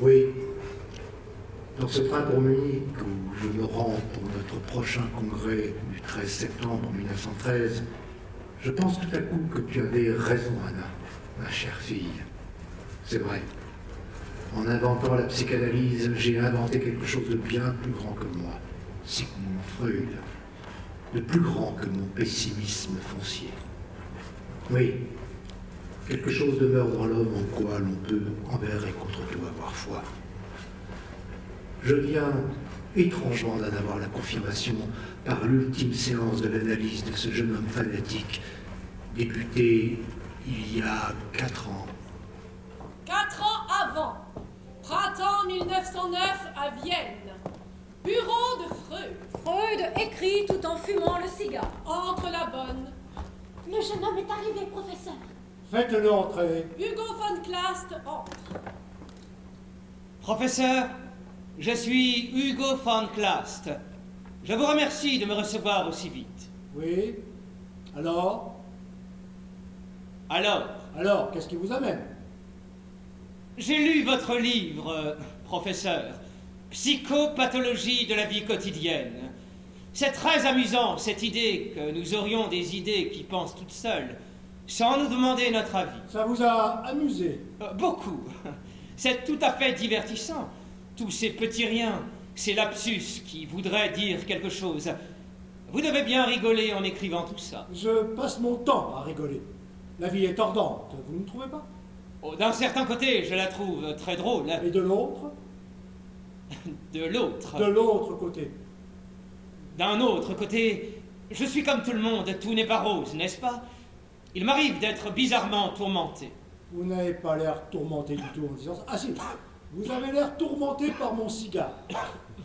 Oui. Dans ce train pour Munich, où je me rends pour notre prochain congrès du 13 septembre 1913, je pense tout à coup que tu avais raison, Anna, ma chère fille. C'est vrai. En inventant la psychanalyse, j'ai inventé quelque chose de bien plus grand que moi, Sigmund Freud, de plus grand que mon pessimisme foncier. Oui, quelque chose demeure dans l'homme en quoi l'on peut, envers et contre tout, avoir foi. Je viens étrangement d'en avoir la confirmation par l'ultime séance de l'analyse de ce jeune homme fanatique, débuté il y a 4 ans. 4 ans avant, printemps 1909 à Vienne, bureau de Freud. Freud écrit tout en fumant le cigare. Entre la bonne. Le jeune homme est arrivé, professeur. Faites-le entrer. Hugo von Klast entre. Professeur, je suis Hugo von Klast. Je vous remercie de me recevoir aussi vite. Oui. Alors, qu'est-ce qui vous amène? J'ai lu votre livre, professeur, Psychopathologie de la vie quotidienne. C'est très amusant, cette idée que nous aurions des idées qui pensent toutes seules, sans nous demander notre avis. Ça vous a amusé? Beaucoup. C'est tout à fait divertissant. Tous ces petits riens, ces lapsus qui voudraient dire quelque chose. Vous devez bien rigoler en écrivant tout ça. Je passe mon temps à rigoler. La vie est tordante, vous ne trouvez pas? Oh, d'un certain côté, je la trouve très drôle. Et de l'autre? De l'autre. De l'autre côté. D'un autre côté, je suis comme tout le monde, tout n'est pas rose, n'est-ce pas? Il m'arrive d'être bizarrement tourmenté. Vous n'avez pas l'air tourmenté du tout en disant ça. Ah si, vous avez l'air tourmenté par mon cigare.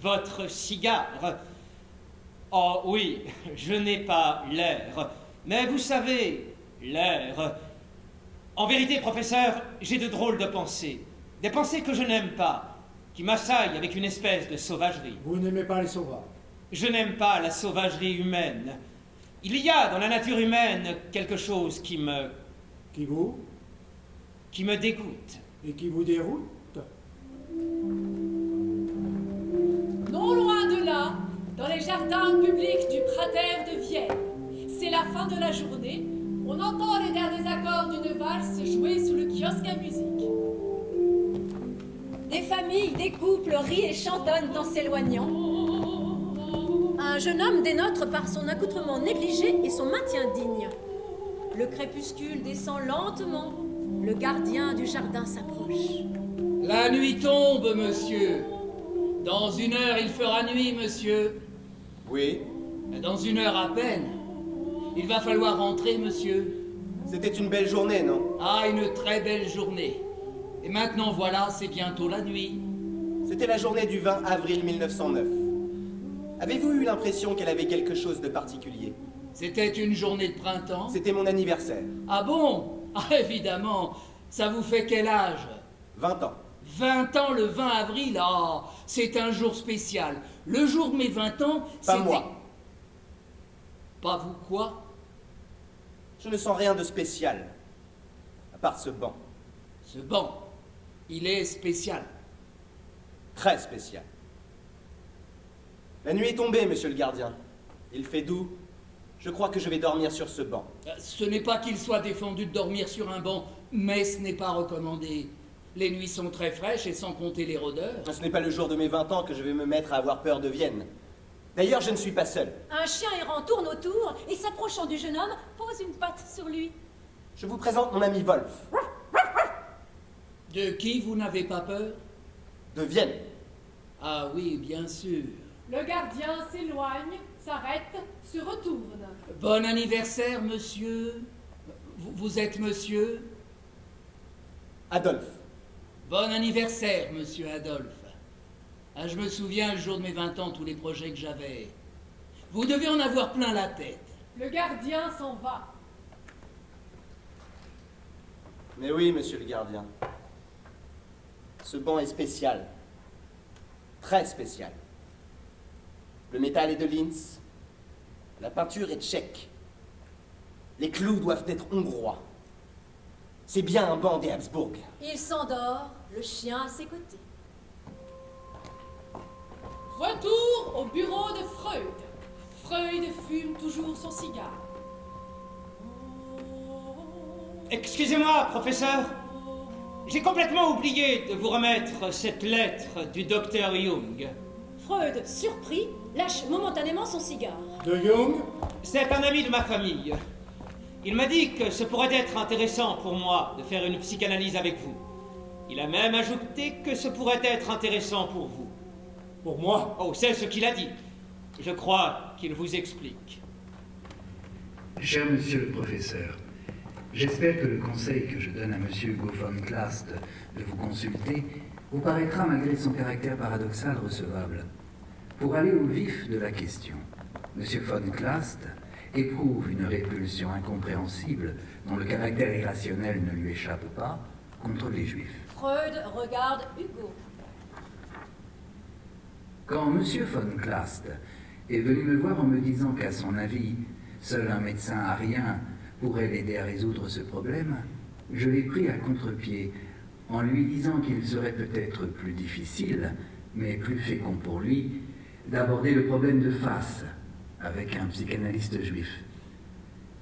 Votre cigare? Oh oui, je n'ai pas l'air. Mais vous savez, l'air... En vérité, professeur, j'ai de drôles de pensées. Des pensées que je n'aime pas, qui m'assaillent avec une espèce de sauvagerie. Vous n'aimez pas les sauvages? Je n'aime pas la sauvagerie humaine. Il y a dans la nature humaine quelque chose qui me dégoûte. Et qui vous déroute? Non loin de là, dans les jardins publics du Prater de Vienne, c'est la fin de la journée. On entend les derniers accords d'une valse jouée sous le kiosque à musique. Des familles, des couples rient et chantonnent en s'éloignant. Un jeune homme dénote par son accoutrement négligé et son maintien digne. Le crépuscule descend lentement. Le gardien du jardin s'approche. La nuit tombe, monsieur. Dans 1 heure, il fera nuit, monsieur. Oui. Dans 1 heure à peine. Il va falloir rentrer, monsieur. C'était une belle journée, non? Ah, une très belle journée. Et maintenant, voilà, c'est bientôt la nuit. C'était la journée du 20 avril 1909. Avez-vous eu l'impression qu'elle avait quelque chose de particulier? C'était une journée de printemps? C'était mon anniversaire. Ah bon? Ah, évidemment. Ça vous fait quel âge? 20 ans. 20 ans le 20 avril? Ah, c'est un jour spécial. Le jour de mes 20 ans, Pas c'était... moi. Pas vous quoi? Je ne sens rien de spécial, à part ce banc. Ce banc, il est spécial. Très spécial. La nuit est tombée, monsieur le gardien. Il fait doux. Je crois que je vais dormir sur ce banc. Ce n'est pas qu'il soit défendu de dormir sur un banc, mais ce n'est pas recommandé. Les nuits sont très fraîches et sans compter les rôdeurs. Ce n'est pas le jour de mes 20 ans que je vais me mettre à avoir peur de Vienne. D'ailleurs, je ne suis pas seul. Un chien errant tourne autour et s'approchant du jeune homme, pose une patte sur lui. Je vous présente mon ami Wolf. De qui vous n'avez pas peur? De Vienne. Ah oui, bien sûr. Le gardien s'éloigne, s'arrête, se retourne. Bon anniversaire, monsieur. Vous êtes monsieur? Adolphe. Bon anniversaire, monsieur Adolphe. Ah, je me souviens, le jour de mes 20 ans, tous les projets que j'avais. Vous devez en avoir plein la tête. Le gardien s'en va. Mais oui, monsieur le gardien. Ce banc est spécial. Très spécial. Le métal est de Linz. La peinture est tchèque. Les clous doivent être hongrois. C'est bien un banc des Habsbourg. Il s'endort, le chien à ses côtés. Retour au bureau de Freud. Freud fume toujours son cigare. Excusez-moi, professeur. J'ai complètement oublié de vous remettre cette lettre du docteur Jung. Freud, surpris, lâche momentanément son cigare. De Jung? C'est un ami de ma famille. Il m'a dit que ce pourrait être intéressant pour moi de faire une psychanalyse avec vous. Il a même ajouté que ce pourrait être intéressant pour vous. Pour moi? Oh, c'est ce qu'il a dit. Je crois qu'il vous explique. Cher monsieur le professeur, j'espère que le conseil que je donne à monsieur Hugo von Klast de vous consulter vous paraîtra, malgré son caractère paradoxal, recevable. Pour aller au vif de la question, monsieur von Klast éprouve une répulsion incompréhensible, dont le caractère irrationnel ne lui échappe pas, contre les juifs. Freud regarde Hugo. Quand monsieur von Klast est venu me voir en me disant qu'à son avis, seul un médecin arien pourrait l'aider à résoudre ce problème, je l'ai pris à contre-pied en lui disant qu'il serait peut-être plus difficile, mais plus fécond pour lui, d'aborder le problème de face avec un psychanalyste juif.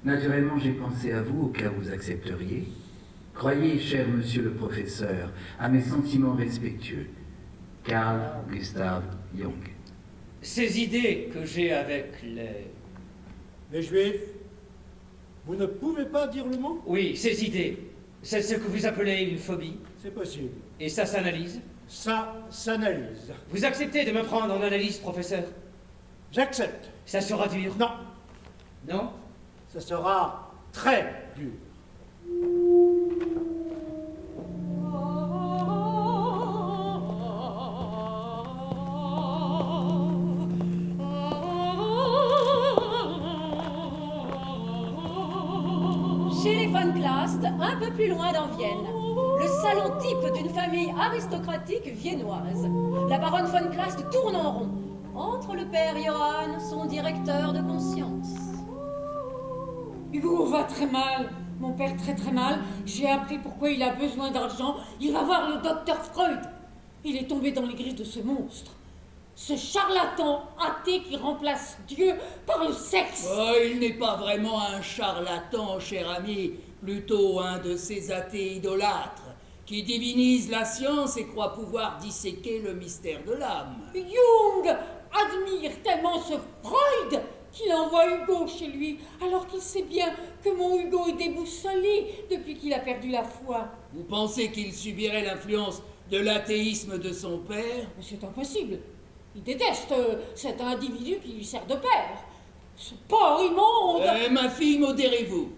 Naturellement, j'ai pensé à vous au cas où vous accepteriez. Croyez, cher monsieur le professeur, à mes sentiments respectueux. Carl Gustav Jung. Ces idées que j'ai avec Les juifs? Vous ne pouvez pas dire le mot? Oui, ces idées. C'est ce que vous appelez une phobie. C'est possible. Et ça s'analyse. Ça s'analyse. Vous acceptez de me prendre en analyse, professeur? J'accepte. Ça sera dur. Non, Non? ça sera très dur. Chez les von Klast, un peu plus loin dans Vienne, le salon type d'une famille aristocratique viennoise. La baronne von Klast tourne en rond, entre le père Johann, son directeur de conscience. Hugo va très mal. Mon père très très mal. J'ai appris pourquoi il a besoin d'argent. Il va voir le docteur Freud. Il est tombé dans les griffes de ce monstre. Ce charlatan athée qui remplace Dieu par le sexe. Oh, il n'est pas vraiment un charlatan, cher ami, plutôt un de ces athées idolâtres qui divinisent la science et croient pouvoir disséquer le mystère de l'âme. Jung admire tellement ce Freud qu'il envoie Hugo chez lui, alors qu'il sait bien que mon Hugo est déboussolé depuis qu'il a perdu la foi. Vous pensez qu'il subirait l'influence de l'athéisme de son père? Mais c'est impossible. Il déteste cet individu qui lui sert de père. Ce porc immonde. Ma fille, modérez-vous.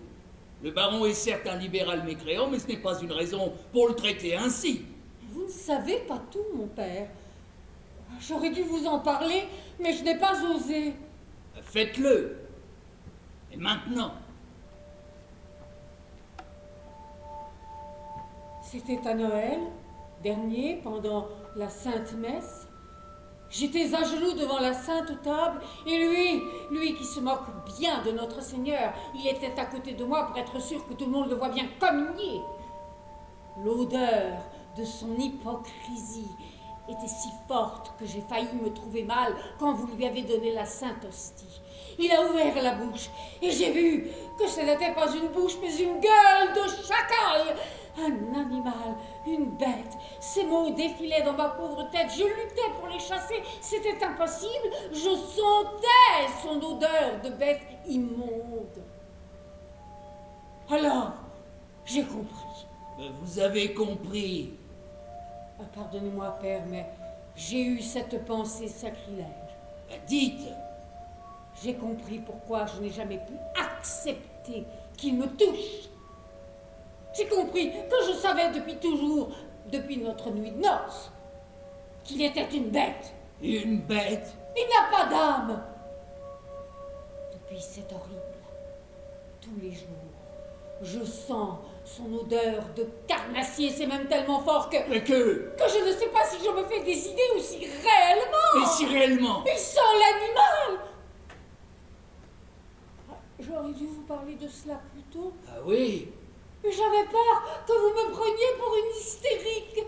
Le baron est certes un libéral mécréant, mais ce n'est pas une raison pour le traiter ainsi. Vous ne savez pas tout, mon père. J'aurais dû vous en parler, mais je n'ai pas osé. Faites-le. Et maintenant? C'était à Noël dernier, pendant la Sainte Messe. J'étais à genoux devant la Sainte Table, et lui qui se moque bien de notre Seigneur, il était à côté de moi pour être sûr que tout le monde le voit bien communier. L'odeur de son hypocrisie était si forte que j'ai failli me trouver mal quand vous lui avez donné la Sainte Hostie. Il a ouvert la bouche, et j'ai vu que ce n'était pas une bouche, mais une gueule de chacal. Un animal, une bête. Ces mots défilaient dans ma pauvre tête. Je luttais pour les chasser. C'était impossible. Je sentais son odeur de bête immonde. Alors, j'ai compris. Vous avez compris. Pardonnez-moi, père, mais j'ai eu cette pensée sacrilège. Dites. J'ai compris pourquoi je n'ai jamais pu accepter qu'il me touche. J'ai compris que je savais depuis toujours, depuis notre nuit de noces, qu'il était une bête. Une bête? Il n'a pas d'âme. Depuis, c'est horrible. Tous les jours, je sens son odeur de carnassier. C'est même tellement fort que je ne sais pas si je me fais des idées ou si réellement. Et si réellement? Il sent l'animal. J'aurais dû vous parler de cela plus tôt. Ah oui? Mais j'avais peur que vous me preniez pour une hystérique.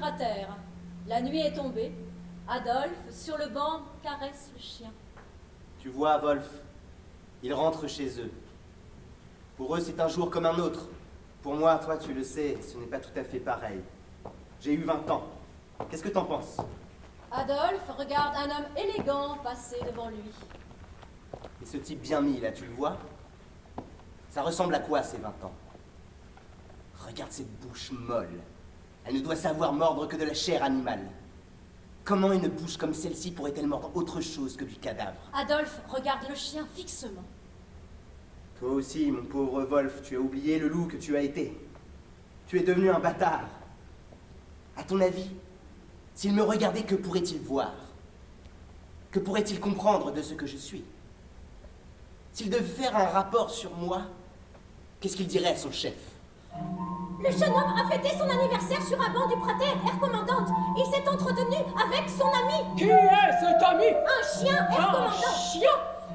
cratère. La nuit est tombée. Adolphe, sur le banc, caresse le chien. Tu vois, Wolf, ils rentrent chez eux. Pour eux, c'est un jour comme un autre. Pour moi, toi, tu le sais, ce n'est pas tout à fait pareil. J'ai eu 20 ans. Qu'est-ce que t'en penses? Adolphe regarde un homme élégant passer devant lui. Et ce type bien mis, là, tu le vois? Ça ressemble à quoi, ces 20 ans? Regarde cette bouche molle. Elle ne doit savoir mordre que de la chair animale. Comment une bouche comme celle-ci pourrait-elle mordre autre chose que du cadavre? Adolphe regarde le chien fixement. Toi aussi, mon pauvre Wolf, tu as oublié le loup que tu as été. Tu es devenu un bâtard. À ton avis, s'il me regardait, que pourrait-il voir? Que pourrait-il comprendre de ce que je suis? S'il devait faire un rapport sur moi, qu'est-ce qu'il dirait à son chef? Le jeune homme a fêté son anniversaire sur un banc du Prater, Herr Commandante. Il s'est entretenu avec son ami. Qui est cet ami? Un chien, Herr Commandant. Chien?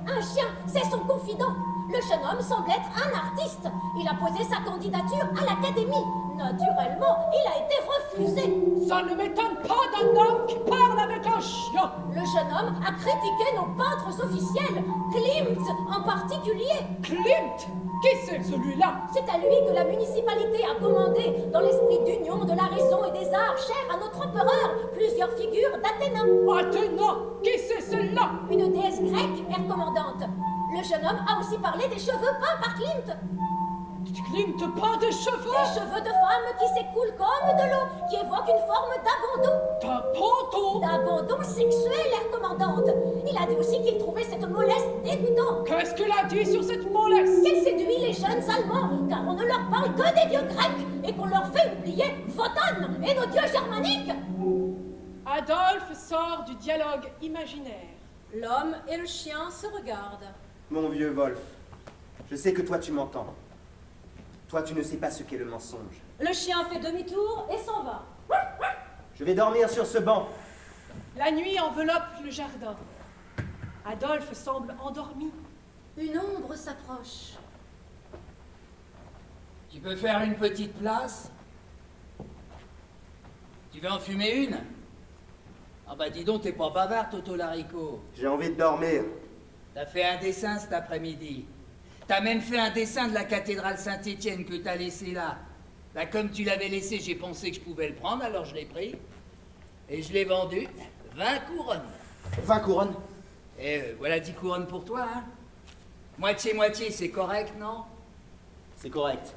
Un chien, c'est son confident. Le jeune homme semble être un artiste. Il a posé sa candidature à l'Académie. Naturellement, il a été refusé. Ça ne m'étonne pas d'un homme qui parle avec un chien. Le jeune homme a critiqué nos peintres officiels, Klimt en particulier. Klimt? Qui c'est celui-là? C'est à lui que la municipalité a commandé, dans l'esprit d'union de la raison et des arts chers à notre empereur, plusieurs figures d'Athéna. Athéna? Qui c'est celle-là? Une déesse grecque, Herr Commandante. Le jeune homme a aussi parlé des cheveux peints par Klimt. Klimt peint des cheveux? Des cheveux de femme qui s'écoulent comme de l'eau, qui évoquent une forme d'abandon. D'abandon? D'abandon sexuel, Herr Commandante. Il a dit aussi qu'il trouvait cette mollesse dégoûtante. Qu'est-ce qu'il a dit sur cette mollesse? Qu'elle séduit les jeunes Allemands, car on ne leur parle que des dieux grecs, et qu'on leur fait oublier Wotan et nos dieux germaniques. Adolphe sort du dialogue imaginaire. L'homme et le chien se regardent. Mon vieux Wolf, je sais que toi tu m'entends. Toi tu ne sais pas ce qu'est le mensonge. Le chien fait demi-tour et s'en va. Je vais dormir sur ce banc. La nuit enveloppe le jardin. Adolphe semble endormi. Une ombre s'approche. Tu peux faire une petite place? Tu veux en fumer une? Ah bah dis donc, t'es pas bavard, Toto Laricot. J'ai envie de dormir. T'as fait un dessin cet après-midi. T'as même fait un dessin de la cathédrale Saint-Étienne que t'as laissé là. Bah comme tu l'avais laissé, j'ai pensé que je pouvais le prendre, alors je l'ai pris. Et je l'ai vendu. 20 couronnes. 20 couronnes? Et voilà 10 couronnes pour toi, hein. Moitié-moitié, c'est correct, non? C'est correct.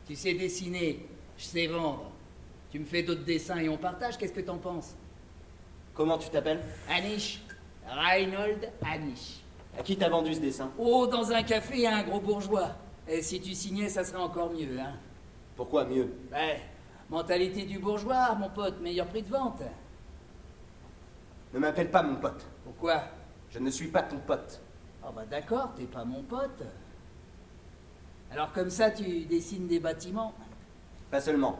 Tu sais dessiner, je sais vendre. Tu me fais d'autres dessins et on partage, qu'est-ce que t'en penses? Comment tu t'appelles? Anish. Reinhold Anish. À qui t'as vendu ce dessin? Oh, dans un café à un gros bourgeois. Et si tu signais, ça serait encore mieux, hein. Pourquoi mieux? Ouais, mentalité du bourgeois, mon pote, meilleur prix de vente. Ne m'appelle pas mon pote. Pourquoi? Je ne suis pas ton pote. Ah bah d'accord, t'es pas mon pote. Alors comme ça, tu dessines des bâtiments. Pas seulement.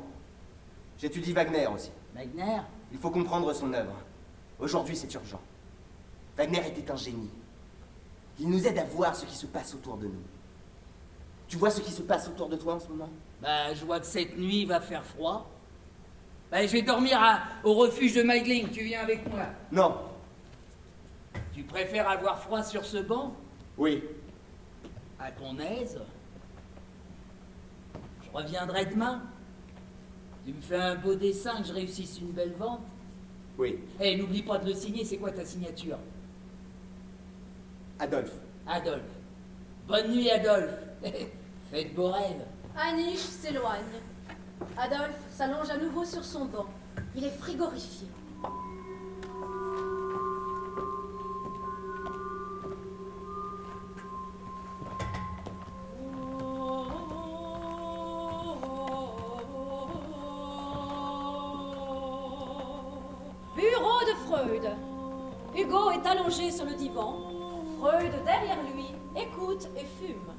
J'étudie Wagner aussi. Wagner? Il faut comprendre son œuvre. Aujourd'hui, c'est urgent. Wagner était un génie. Il nous aide à voir ce qui se passe autour de nous. Tu vois ce qui se passe autour de toi en ce moment? Bah, je vois que cette nuit il va faire froid. Bah, je vais dormir au refuge de Meidling. Tu viens avec moi? Non. Tu préfères avoir froid sur ce banc? Oui. À ton aise. Je reviendrai demain. Tu me fais un beau dessin, que je réussisse une belle vente. Oui. Eh, n'oublie pas de le signer, c'est quoi ta signature? Adolphe. Adolphe. Bonne nuit, Adolphe. Fais de beaux rêves. Anish s'éloigne. Adolphe s'allonge à nouveau sur son banc. Il est frigorifié. Bureau de Freud. Hugo est allongé sur le divan. Freud, derrière lui, écoute et fume.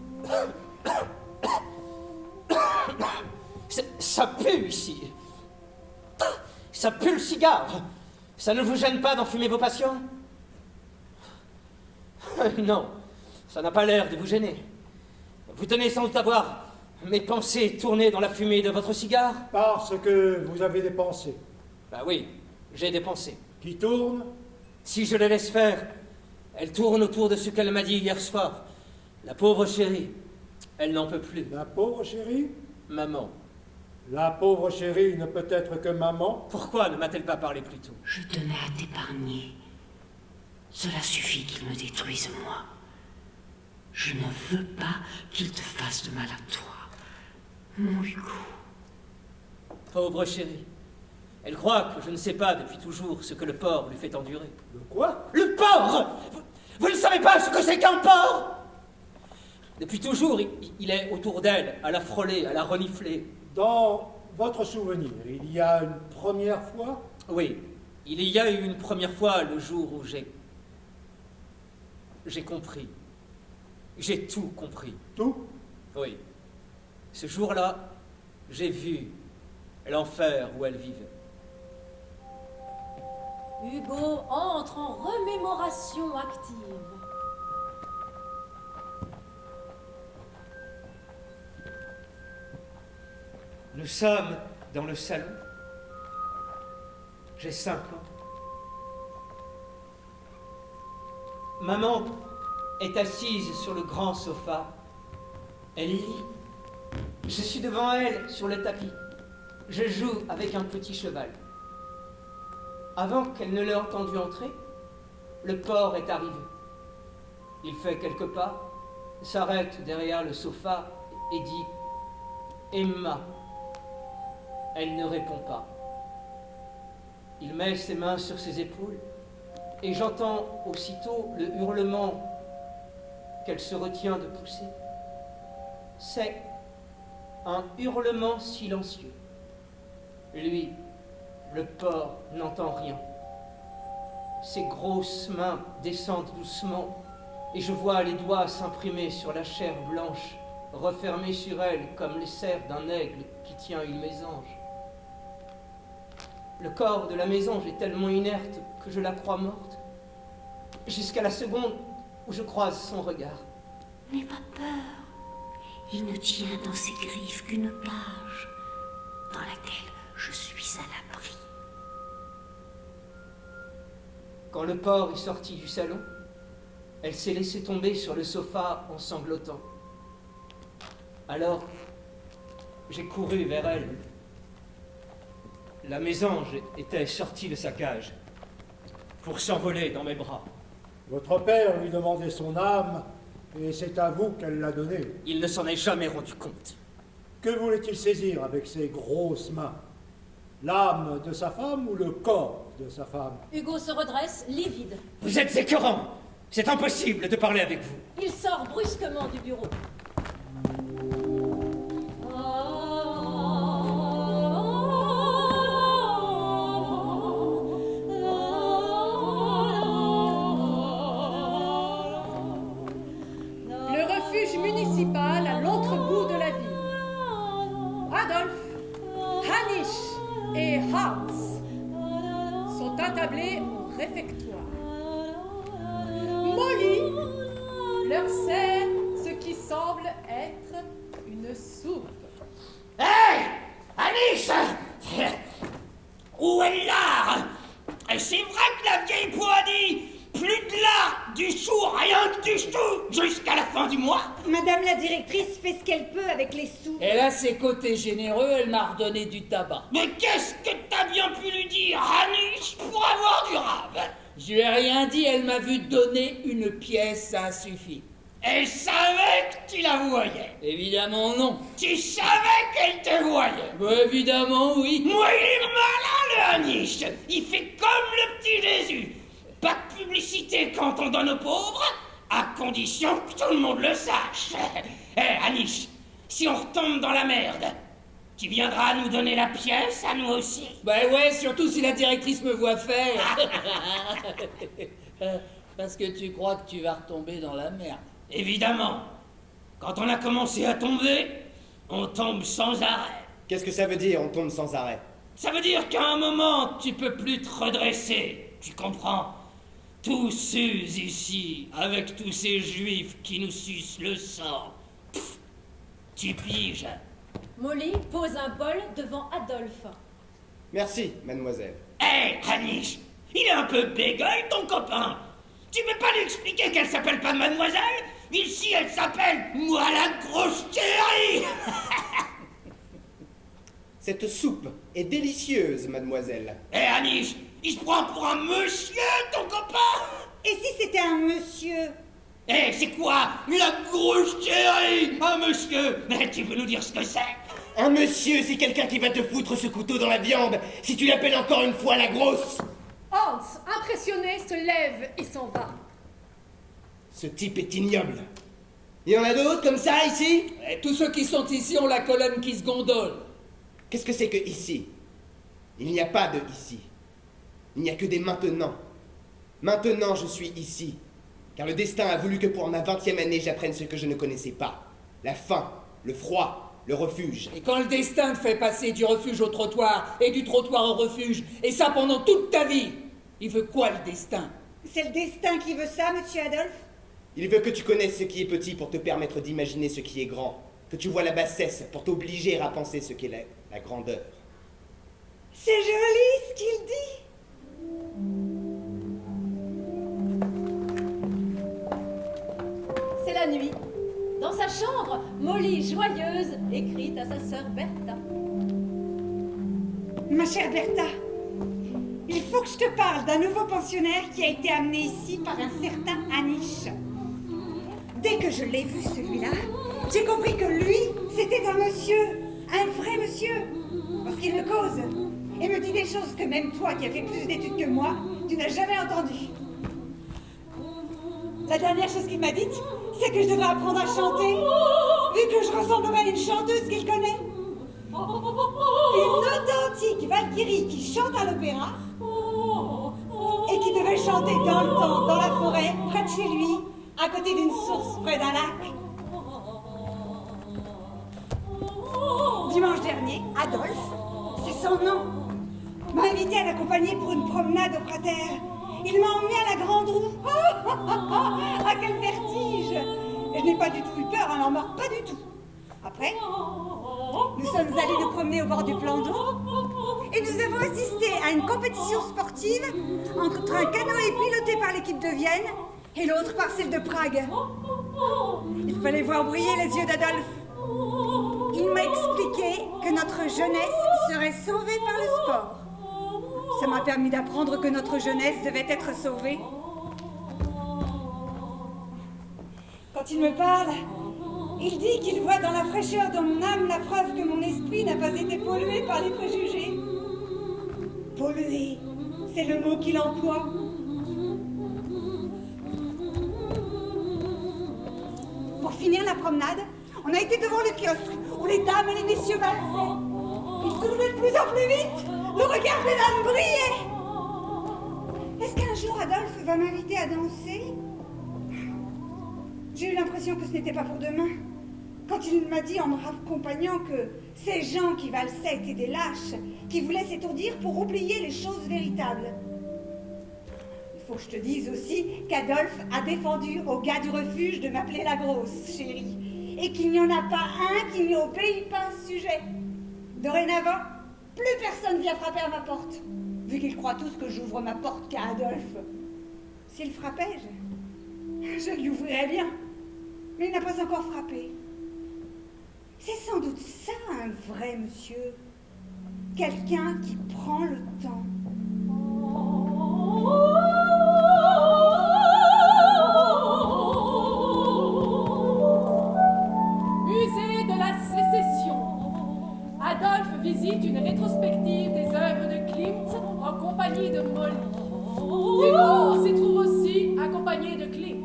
Ça pue ici. Ça pue le cigare. Ça ne vous gêne pas d'en fumer vos patients? Non, ça n'a pas l'air de vous gêner. Vous tenez sans doute à voir Mes pensées tournaient dans la fumée de votre cigare? Parce que vous avez des pensées. Bah oui, j'ai des pensées. Qui tournent? Si je les laisse faire, elles tournent autour de ce qu'elle m'a dit hier soir. La pauvre chérie, elle n'en peut plus. La pauvre chérie? Maman. La pauvre chérie ne peut être que maman. Pourquoi ne m'a-t-elle pas parlé plus tôt? Je tenais à t'épargner. Cela suffit qu'il me détruise moi. Je ne veux pas qu'il te fasse de mal à toi, mon Hugo. Pauvre chérie. Elle croit que je ne sais pas depuis toujours ce que le porc lui fait endurer. Le quoi? Le porc! Vous ne savez pas ce que c'est qu'un porc? Depuis toujours, il est autour d'elle, à la frôler, à la renifler. Dans votre souvenir, il y a une première fois? Oui, il y a eu une première fois le jour où j'ai compris. J'ai tout compris. Tout? Oui. Ce jour-là, j'ai vu l'enfer où elle vivait. Hugo entre en remémoration active. Nous sommes dans le salon. J'ai 5 ans. Maman est assise sur le grand sofa. Elle lit. Je suis devant elle, sur le tapis. Je joue avec un petit cheval. Avant qu'elle ne l'ait entendu entrer, le porc est arrivé. Il fait quelques pas, s'arrête derrière le sofa et dit « Emma ». Elle ne répond pas. Il met ses mains sur ses épaules et j'entends aussitôt le hurlement qu'elle se retient de pousser. C'est un hurlement silencieux. Lui, le porc, n'entend rien. Ses grosses mains descendent doucement et je vois les doigts s'imprimer sur la chair blanche, refermée sur elle comme les serres d'un aigle qui tient une mésange. Le corps de la mésange est tellement inerte que je la crois morte, jusqu'à la seconde où je croise son regard. N'aie pas peur. Il ne tient dans ses griffes qu'une page dans laquelle je suis à l'abri. Quand le porc est sorti du salon, elle s'est laissée tomber sur le sofa en sanglotant. Alors, j'ai couru vers elle. La mésange était sortie de sa cage pour s'envoler dans mes bras. Votre père lui demandait son âme, et c'est à vous qu'elle l'a donnée. Il ne s'en est jamais rendu compte. Que voulait-il saisir avec ses grosses mains? L'âme de sa femme ou le corps de sa femme? Hugo se redresse, livide. Vous êtes écœurant. C'est impossible de parler avec vous. Il sort brusquement du bureau. Municipal à l'autre bout de la ville. Adolphe, Hanisch et Hans sont attablés au réfectoire. Molly leur sert ce qui semble être une soupe. Hé, Hanisch, où est l'art? C'est vrai que la vieille peau a dit plus de lard, du chou, rien que du chou, jusqu'à la fin du mois. Madame la directrice fait ce qu'elle peut avec les sous. Elle a ses côtés généreux, elle m'a redonné du tabac. Mais qu'est-ce que t'as bien pu lui dire, Hanisch, pour avoir du rab? Je lui ai rien dit, elle m'a vu donner une pièce, ça suffit. Elle savait que tu la voyais. Évidemment non. Tu savais qu'elle te voyait. Bah, évidemment oui. Moi, il est malin, le Hanisch. Il fait comme le petit Jésus. Pas de publicité quand on donne aux pauvres, à condition que tout le monde le sache. Hanisch, si on retombe dans la merde, tu viendras nous donner la pièce, à nous aussi? Bah ouais, surtout si la directrice me voit faire. Parce que tu crois que tu vas retomber dans la merde. Évidemment. Quand on a commencé à tomber, on tombe sans arrêt. Qu'est-ce que ça veut dire, on tombe sans arrêt? Ça veut dire qu'à un moment, tu peux plus te redresser. Tu comprends? Tout s'use ici, avec tous ces juifs qui nous sucent le sang. Pff. Tu piges. Molly pose un bol devant Adolphe. Merci, mademoiselle. Hé, Anish, il est un peu bégueule, ton copain. Tu peux pas lui expliquer qu'elle s'appelle pas mademoiselle? Ici, elle s'appelle moi la grosse chérie. Cette soupe est délicieuse, mademoiselle. Hé, Anish, il se prend pour un monsieur, ton copain. Et si c'était un monsieur? Hé, c'est quoi la grosse chérie? Un monsieur? Mais tu peux nous dire ce que c'est? Un monsieur, c'est quelqu'un qui va te foutre ce couteau dans la viande si tu l'appelles encore une fois la grosse. Hans, impressionné, se lève et s'en va. Ce type est ignoble. Il y en a d'autres comme ça ici? Et tous ceux qui sont ici ont la colonne qui se gondole. Qu'est-ce que c'est que ici? Il n'y a pas de ici. Il n'y a que des maintenant. Maintenant, je suis ici. Car le destin a voulu que pour ma 20e année, j'apprenne ce que je ne connaissais pas. La faim, le froid, le refuge. Et quand le destin te fait passer du refuge au trottoir et du trottoir au refuge, et ça pendant toute ta vie, il veut quoi le destin? C'est le destin qui veut ça, monsieur Adolphe? Il veut que tu connaisses ce qui est petit pour te permettre d'imaginer ce qui est grand. Que tu vois la bassesse pour t'obliger à penser ce qu'est la grandeur. C'est joli ce qu'il dit. C'est la nuit. Dans sa chambre, Molly, joyeuse, écrit à sa sœur Bertha. Ma chère Bertha, il faut que je te parle d'un nouveau pensionnaire qui a été amené ici par un certain Anish. Dès que je l'ai vu, celui-là, j'ai compris que lui, c'était un monsieur, un vrai monsieur, parce qu'il me cause et me dit des choses que même toi, qui as fait plus d'études que moi, tu n'as jamais entendues. La dernière chose qu'il m'a dite, c'est que je devrais apprendre à chanter, vu que je ressemblerais à une chanteuse qu'il connaît. Une authentique Valkyrie qui chante à l'opéra et qui devait chanter dans le temps, dans la forêt, près de chez lui, à côté d'une source, près d'un lac. Dimanche dernier, Adolphe, c'est son nom, m'a invité à l'accompagner pour une promenade au Prater. Il m'a emmené à la grande roue. Ah, quel vertige! Et je n'ai pas du tout eu peur, elle n'en mord pas du tout. Après, nous sommes allés nous promener au bord du plan d'eau et nous avons assisté à une compétition sportive entre un canoë piloté par l'équipe de Vienne et l'autre par celle de Prague. Il fallait voir briller les yeux d'Adolphe. Il m'a expliqué que notre jeunesse serait sauvée par le sport. Ça m'a permis d'apprendre que notre jeunesse devait être sauvée. Quand il me parle, il dit qu'il voit dans la fraîcheur de mon âme la preuve que mon esprit n'a pas été pollué par les préjugés. Pollué, c'est le mot qu'il emploie. Pour finir la promenade, on a été devant le kiosque où les dames et les messieurs valsaient. Ils couraient de plus en plus vite. Le regard des dames brillait. Est-ce qu'un jour Adolphe va m'inviter à danser? J'ai eu l'impression que ce n'était pas pour demain. Quand il m'a dit en me raccompagnant que ces gens qui valsaient étaient des lâches, qui voulaient s'étourdir pour oublier les choses véritables. Il faut que je te dise aussi qu'Adolphe a défendu aux gars du refuge de m'appeler la grosse, chérie, et qu'il n'y en a pas un qui n'y obéit pas à ce sujet. Dorénavant, plus personne vient frapper à ma porte, vu qu'ils croient tous que j'ouvre ma porte qu'à Adolphe. S'il frappait, je lui ouvrirais bien, mais il n'a pas encore frappé. C'est sans doute ça un vrai monsieur, quelqu'un qui prend le temps. Musée de la sécession. Adolphe visite une rétrospective des œuvres de Klimt en compagnie de Molly. Hugo s'y trouve aussi accompagné de Klimt.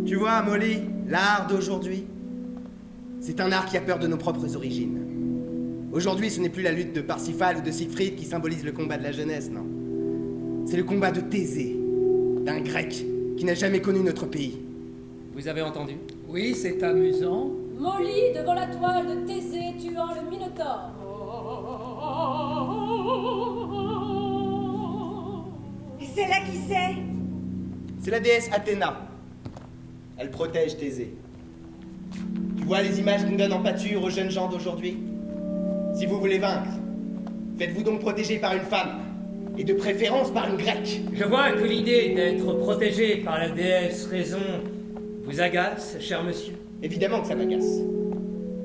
Tu vois, Molly, l'art d'aujourd'hui, c'est un art qui a peur de nos propres origines. Aujourd'hui, ce n'est plus la lutte de Parsifal ou de Siegfried qui symbolise le combat de la jeunesse, non. C'est le combat de Thésée, d'un grec qui n'a jamais connu notre pays. Vous avez entendu? Oui, c'est amusant. Molly devant la toile de Thésée tuant le Minotaure. Et c'est là qui c'est? C'est la déesse Athéna. Elle protège Thésée. Tu vois les images qu'on donne en pâture aux jeunes gens d'aujourd'hui? Si vous voulez vaincre, faites-vous donc protéger par une femme, et de préférence par une grecque. Je vois que l'idée d'être protégé par la déesse Raison vous agace, cher monsieur. Évidemment que ça m'agace.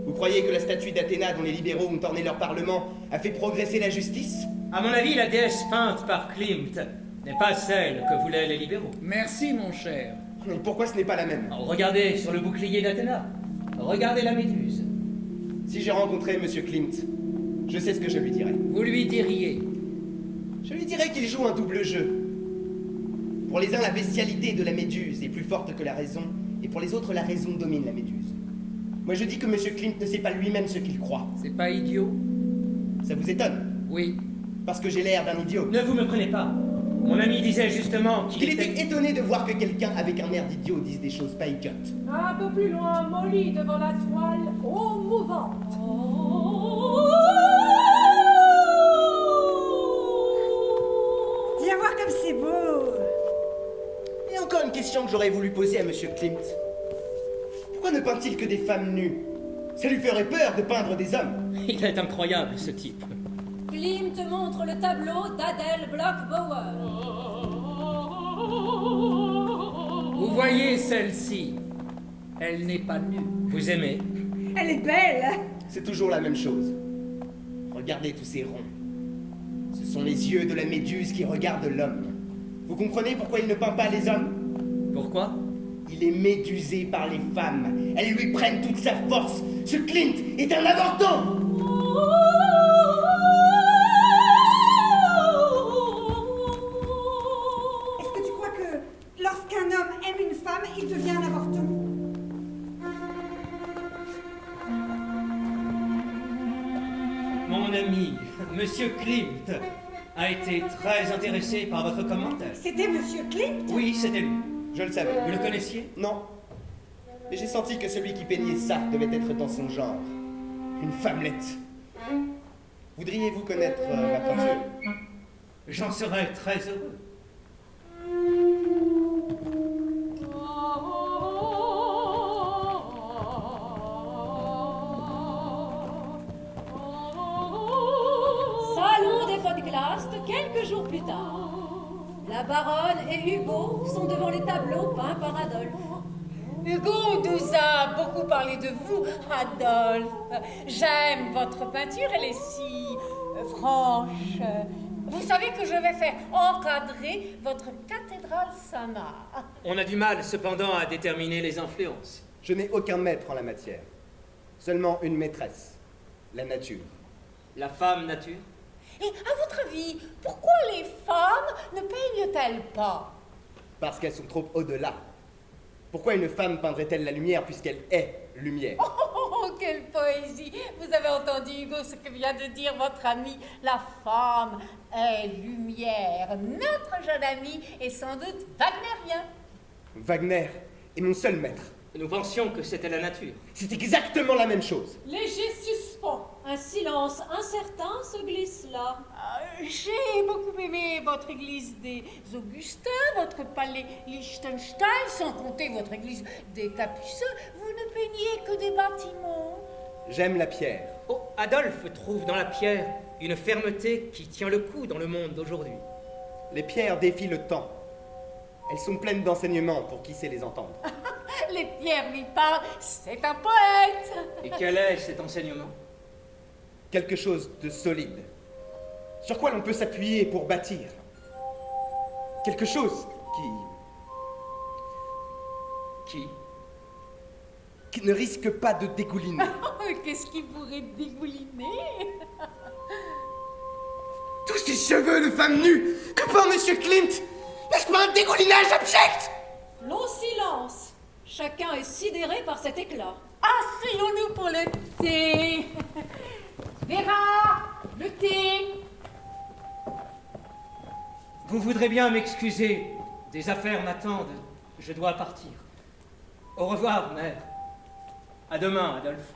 Vous croyez que la statue d'Athéna dont les libéraux ont orné leur parlement a fait progresser la justice? À mon avis, la déesse peinte par Klimt n'est pas celle que voulaient les libéraux. Merci, mon cher. Mais pourquoi ce n'est pas la même? Alors, regardez sur le bouclier d'Athéna. Regardez la méduse. Si j'ai rencontré Monsieur Klimt, je sais ce que je lui dirais. Vous lui diriez? Je lui dirais qu'il joue un double jeu. Pour les uns, la bestialité de la méduse est plus forte que la raison, et pour les autres, la raison domine la méduse. Moi, je dis que Monsieur Klimt ne sait pas lui-même ce qu'il croit. C'est pas idiot? Ça vous étonne? Oui. Parce que j'ai l'air d'un idiot. Ne vous me prenez pas. Mon ami disait justement qu'il était étonné de voir que quelqu'un avec un air d'idiot dise des choses pas idiotes. Un peu plus loin, Molly devant la toile, ô mouvante. Viens voir comme c'est beau. Et encore une question que j'aurais voulu poser à Monsieur Klimt. Pourquoi ne peint-il que des femmes nues? Ça lui ferait peur de peindre des hommes. Il est incroyable, ce type. Klimt montre le tableau d'Adèle Bloch-Bauer. Vous voyez celle-ci? Elle n'est pas nue. Vous aimez? Elle est belle. C'est toujours la même chose. Regardez tous ces ronds. Ce sont les yeux de la méduse qui regardent l'homme. Vous comprenez pourquoi il ne peint pas les hommes? Pourquoi? Il est médusé par les femmes. Elles lui prennent toute sa force. Ce Klimt est un avorton. Est-ce que tu crois que lorsqu'un homme aime une femme, il devient un avorton? Mon ami, Monsieur Klimt, a été très intéressé par votre commentaire. C'était Monsieur Klimt? Oui, c'était lui. Je le savais. Vous le connaissiez? Non. Mais j'ai senti que celui qui peignait ça devait être dans son genre. Une femmelette. Voudriez-vous connaître ma peinture? J'en serais très heureux. Salon des Von-Glast, quelques jours plus tard. La baronne et Hugo sont devant les tableaux peints par Adolphe. Hugo nous a beaucoup parlé de vous, Adolphe. J'aime votre peinture, elle est si franche. Vous savez que je vais faire encadrer votre cathédrale Saint-Marc. On a du mal, cependant, à déterminer les influences. Je n'ai aucun maître en la matière. Seulement une maîtresse. La nature. La femme nature? Et à votre avis, pourquoi les femmes ne peignent-elles pas? Parce qu'elles sont trop au-delà. Pourquoi une femme peindrait-elle la lumière puisqu'elle est lumière? Oh, quelle poésie! Vous avez entendu, Hugo, ce que vient de dire votre ami? La femme est lumière. Notre jeune ami est sans doute wagnerien. Wagner est mon seul maître. Nous pensions que c'était la nature. C'est exactement la même chose. Léger suspens. Un silence incertain se glisse là. J'ai beaucoup aimé votre église des Augustins, votre palais Liechtenstein, sans compter votre église des Capucins. Vous ne peignez que des bâtiments. J'aime la pierre. Oh, Adolphe trouve dans la pierre une fermeté qui tient le coup dans le monde d'aujourd'hui. Les pierres défient le temps. Elles sont pleines d'enseignements pour qui sait les entendre. Les pierres lui parlent, c'est un poète. Et quel est cet enseignement? Quelque chose de solide. Sur quoi l'on peut s'appuyer pour bâtir. Quelque chose qui ne risque pas de dégouliner. Qu'est-ce qui pourrait dégouliner? Tous ces cheveux de femme nue que peint Monsieur Klimt, n'est-ce pas un dégoulinage abject? Long silence. Chacun est sidéré par cet éclat. Asseyons-nous pour le thé. Vera, le thé. Vous voudrez bien m'excuser. Des affaires m'attendent. Je dois partir. Au revoir, mère. À demain, Adolphe.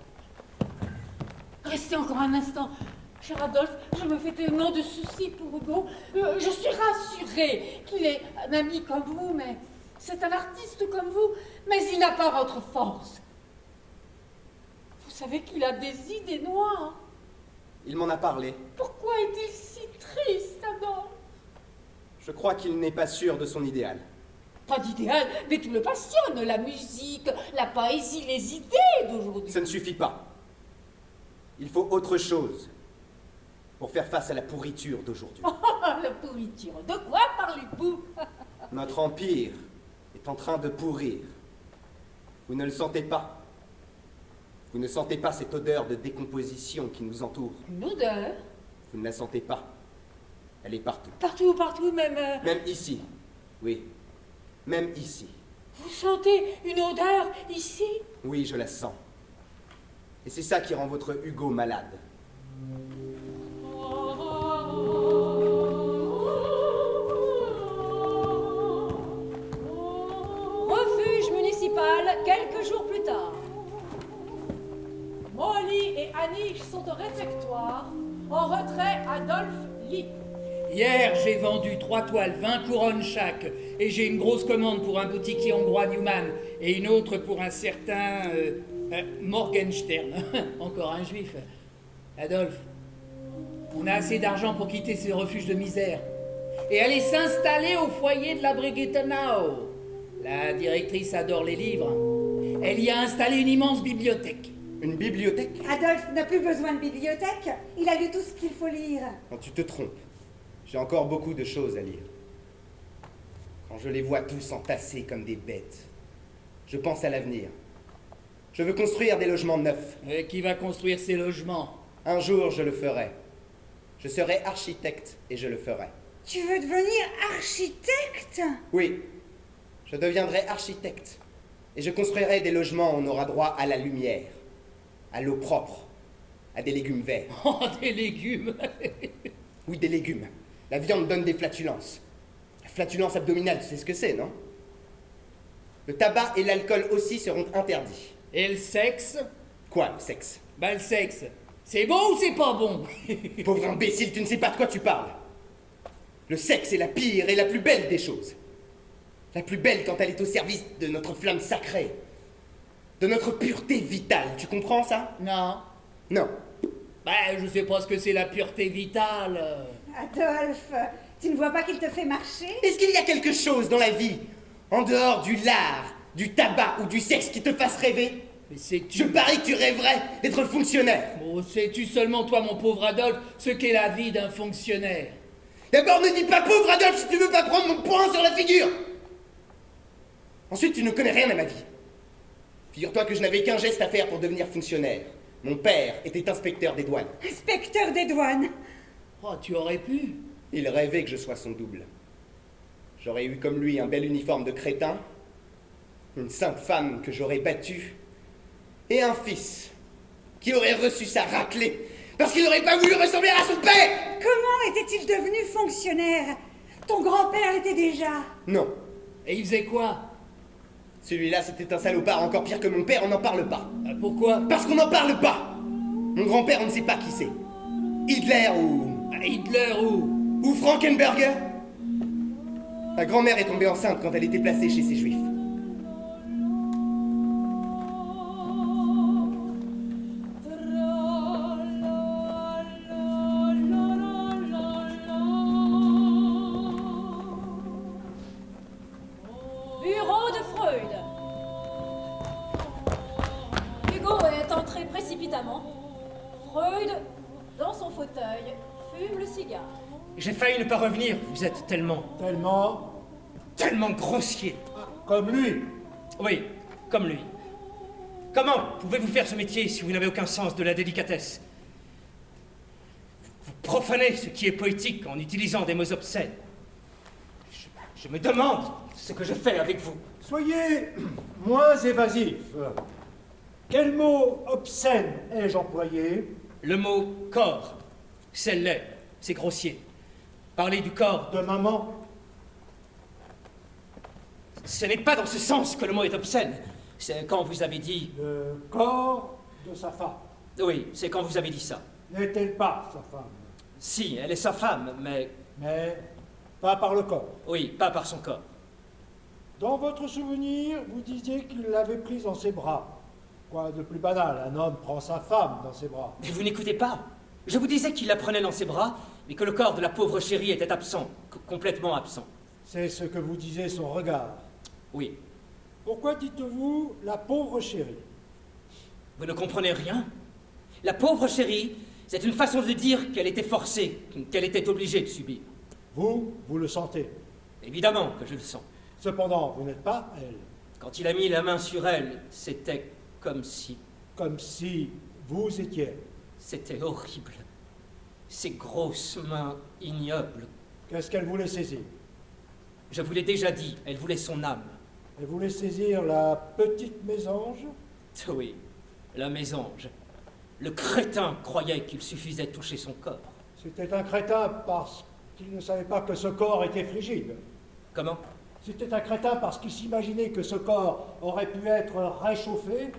Restez encore un instant. Cher Adolphe, je me fais tellement de soucis pour Hugo. Je suis rassurée qu'il est un ami comme vous, mais C'est un artiste comme vous, mais il n'a pas votre force. Vous savez qu'il a des idées noires. Il m'en a parlé. Pourquoi est-il si triste, Adolphe? Je crois qu'il n'est pas sûr de son idéal. Pas d'idéal, mais tout le passionne. La musique, la poésie, les idées d'aujourd'hui. Ça ne suffit pas. Il faut autre chose pour faire face à la pourriture d'aujourd'hui. La pourriture. De quoi parlez-vous? Notre empire est en train de pourrir. Vous ne le sentez pas? Vous ne sentez pas cette odeur de décomposition qui nous entoure? Une odeur? Vous ne la sentez pas? Elle est partout. Partout, partout, même... Même ici. Oui. Même ici. Vous sentez une odeur ici? Oui, je la sens. Et c'est ça qui rend votre Hugo malade. Refuge municipal, quelques jours plus tard. Molly et Anish sont au réfectoire. En retrait, Adolphe lit. Hier, j'ai vendu 3 toiles, 20 couronnes chaque, et j'ai une grosse commande pour un boutiquier hongrois Newman, et une autre pour un certain Morgenstern, encore un juif. Adolphe, on a assez d'argent pour quitter ce refuge de misère, et aller s'installer au foyer de la Brigitte-Nau. La directrice adore les livres. Elle y a installé une immense bibliothèque. Une bibliothèque? Adolphe n'a plus besoin de bibliothèque. Il a lu tout ce qu'il faut lire. Quand tu te trompes. J'ai encore beaucoup de choses à lire. Quand je les vois tous entassés comme des bêtes, je pense à l'avenir. Je veux construire des logements neufs. Et qui va construire ces logements? Un jour, je le ferai. Je serai architecte et je le ferai. Tu veux devenir architecte? Oui, je deviendrai architecte. Et je construirai des logements où on aura droit à la lumière, à l'eau propre, à des légumes verts. Oh, des légumes! Oui, des légumes. La viande donne des flatulences. La flatulence abdominale, tu sais ce que c'est, non? Le tabac et l'alcool aussi seront interdits. Et le sexe? Quoi, le sexe? Bah, le sexe. C'est bon ou c'est pas bon? Pauvre imbécile, tu ne sais pas de quoi tu parles. Le sexe est la pire et la plus belle des choses. La plus belle quand elle est au service de notre flamme sacrée. De notre pureté vitale. Tu comprends ça? Non. Non. Bah, je sais pas ce que c'est la pureté vitale. Adolphe, tu ne vois pas qu'il te fait marcher? Est-ce qu'il y a quelque chose dans la vie, en dehors du lard, du tabac ou du sexe qui te fasse rêver? Mais sais-tu... Je parie que tu rêverais d'être fonctionnaire. Oh, sais-tu seulement, toi, mon pauvre Adolphe, ce qu'est la vie d'un fonctionnaire? D'abord, ne dis pas pauvre Adolphe si tu veux pas prendre mon poing sur la figure. Ensuite, tu ne connais rien à ma vie. Figure-toi que je n'avais qu'un geste à faire pour devenir fonctionnaire. Mon père était inspecteur des douanes. Inspecteur des douanes? Oh, tu aurais pu. Il rêvait que je sois son double. J'aurais eu comme lui un bel uniforme de crétin, une sainte femme que j'aurais battue, et un fils qui aurait reçu sa raclée parce qu'il n'aurait pas voulu ressembler à son père. Comment était-il devenu fonctionnaire? Ton grand-père l'était déjà. Non. Et il faisait quoi? Celui-là, c'était un salopard encore pire que mon père, on n'en parle pas. Pourquoi? Parce qu'on n'en parle pas. Mon grand-père, on ne sait pas qui c'est. Hitler ou... Hitler ou... Ou Frankenberger. Ma grand-mère est tombée enceinte quand elle était placée chez ces juifs. Bureau de Freud. Hugo est entré précipitamment. Freud, dans son fauteuil, fume le cigare. J'ai failli ne pas revenir, vous êtes tellement... Tellement grossier. Comme lui. Oui, comme lui. Comment pouvez-vous faire ce métier si vous n'avez aucun sens de la délicatesse? Vous profanez ce qui est poétique en utilisant des mots obscènes. Je me demande ce que je fais avec vous. Soyez moins évasif. Quel mot obscène ai-je employé? Le mot corps. C'est laid, c'est grossier. Parler du corps de maman. Ce n'est pas dans ce sens que le mot est obscène. C'est quand vous avez dit... Le corps de sa femme. Oui, c'est quand vous avez dit ça. N'est-elle pas sa femme? Si, elle est sa femme, mais... Mais pas par le corps. Oui, pas par son corps. Dans votre souvenir, vous disiez qu'il l'avait prise dans ses bras. Quoi de plus banal, un homme prend sa femme dans ses bras. Mais vous n'écoutez pas. Je vous disais qu'il la prenait dans ses bras, mais que le corps de la pauvre chérie était absent, complètement absent. C'est ce que vous disiez son regard. Oui. Pourquoi dites-vous la pauvre chérie? Vous ne comprenez rien? La pauvre chérie, c'est une façon de dire qu'elle était forcée, qu'elle était obligée de subir. Vous le sentez? Évidemment que je le sens. Cependant, vous n'êtes pas elle. Quand il a mis la main sur elle, c'était comme si... Comme si vous étiez. C'était horrible. Ces grosses mains ignobles. Qu'est-ce qu'elle voulait saisir? Je vous l'ai déjà dit, elle voulait son âme. Elle voulait saisir la petite mésange? Oui, la mésange. Le crétin croyait qu'il suffisait de toucher son corps. C'était un crétin parce qu'il ne savait pas que ce corps était frigide. Comment? C'était un crétin parce qu'il s'imaginait que ce corps aurait pu être réchauffé.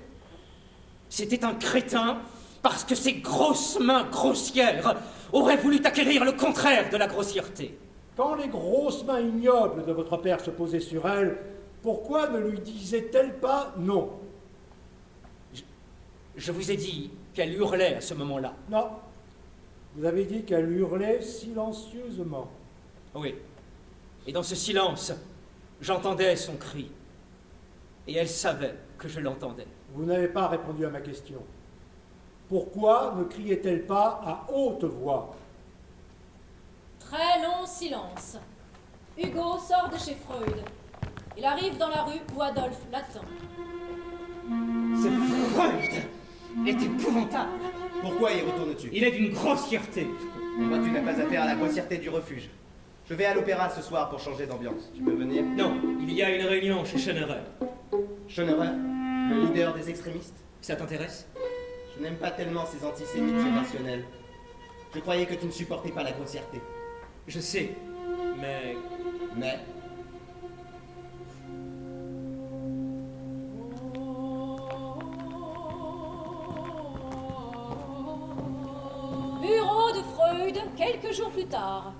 C'était un crétin parce que ses grosses mains grossières auraient voulu acquérir le contraire de la grossièreté. Quand les grosses mains ignobles de votre père se posaient sur elle, pourquoi ne lui disait-elle pas non? Je vous ai dit qu'elle hurlait à ce moment-là. Non. Vous avez dit qu'elle hurlait silencieusement. Oui. Et dans ce silence, j'entendais son cri. Et elle savait que je l'entendais. Vous n'avez pas répondu à ma question. Pourquoi ne criait-elle pas à haute voix? Très long silence. Hugo sort de chez Freud. Il arrive dans la rue où Adolphe l'attend. Ce Freud est épouvantable. Pourquoi y retournes-tu? Il est d'une grossièreté. Moi, tu n'as pas affaire à la grossièreté du refuge. Je vais à l'opéra ce soir pour changer d'ambiance. Tu peux venir? Non, il y a une réunion chez Schonerer. Schonerer, le leader des extrémistes? Ça t'intéresse? Je n'aime pas tellement ces antisémites irrationnels. Je croyais que tu ne supportais pas la grossièreté. Je sais, mais... Mais? Bureau de Freud, quelques jours plus tard.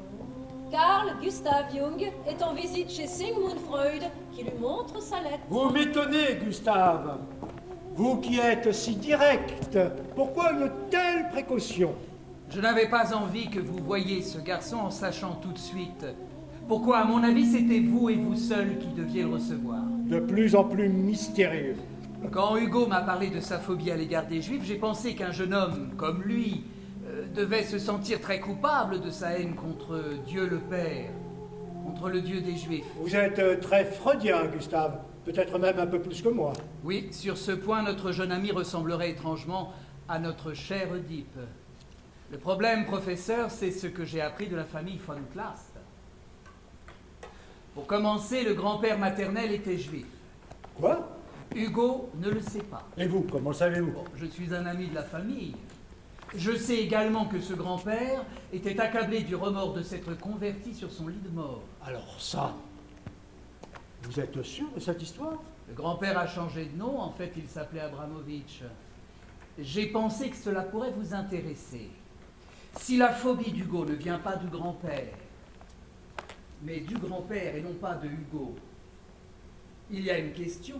Carl Gustav Jung est en visite chez Sigmund Freud, qui lui montre sa lettre. Vous m'étonnez, Gustave. Vous qui êtes si direct, pourquoi une telle précaution? Je n'avais pas envie que vous voyiez ce garçon en sachant tout de suite. Pourquoi, à mon avis, c'était vous et vous seul qui deviez le recevoir. De plus en plus mystérieux. Quand Hugo m'a parlé de sa phobie à l'égard des Juifs, j'ai pensé qu'un jeune homme comme lui devait se sentir très coupable de sa haine contre Dieu le Père, contre le Dieu des Juifs. Vous êtes très freudien, Gustave. Peut-être même un peu plus que moi. Oui, sur ce point, notre jeune ami ressemblerait étrangement à notre cher Oedipe. Le problème, professeur, c'est ce que j'ai appris de la famille von Klast. Pour commencer, le grand-père maternel était juif. Quoi? Hugo ne le sait pas. Et vous, comment le savez-vous? Bon, je suis un ami de la famille. Je sais également que ce grand-père était accablé du remords de s'être converti sur son lit de mort. Alors ça, vous êtes sûr de cette histoire? Le grand-père a changé de nom, en fait il s'appelait Abramovitch. J'ai pensé que cela pourrait vous intéresser. Si la phobie d'Hugo ne vient pas du grand-père, mais du grand-père et non pas de Hugo, il y a une question.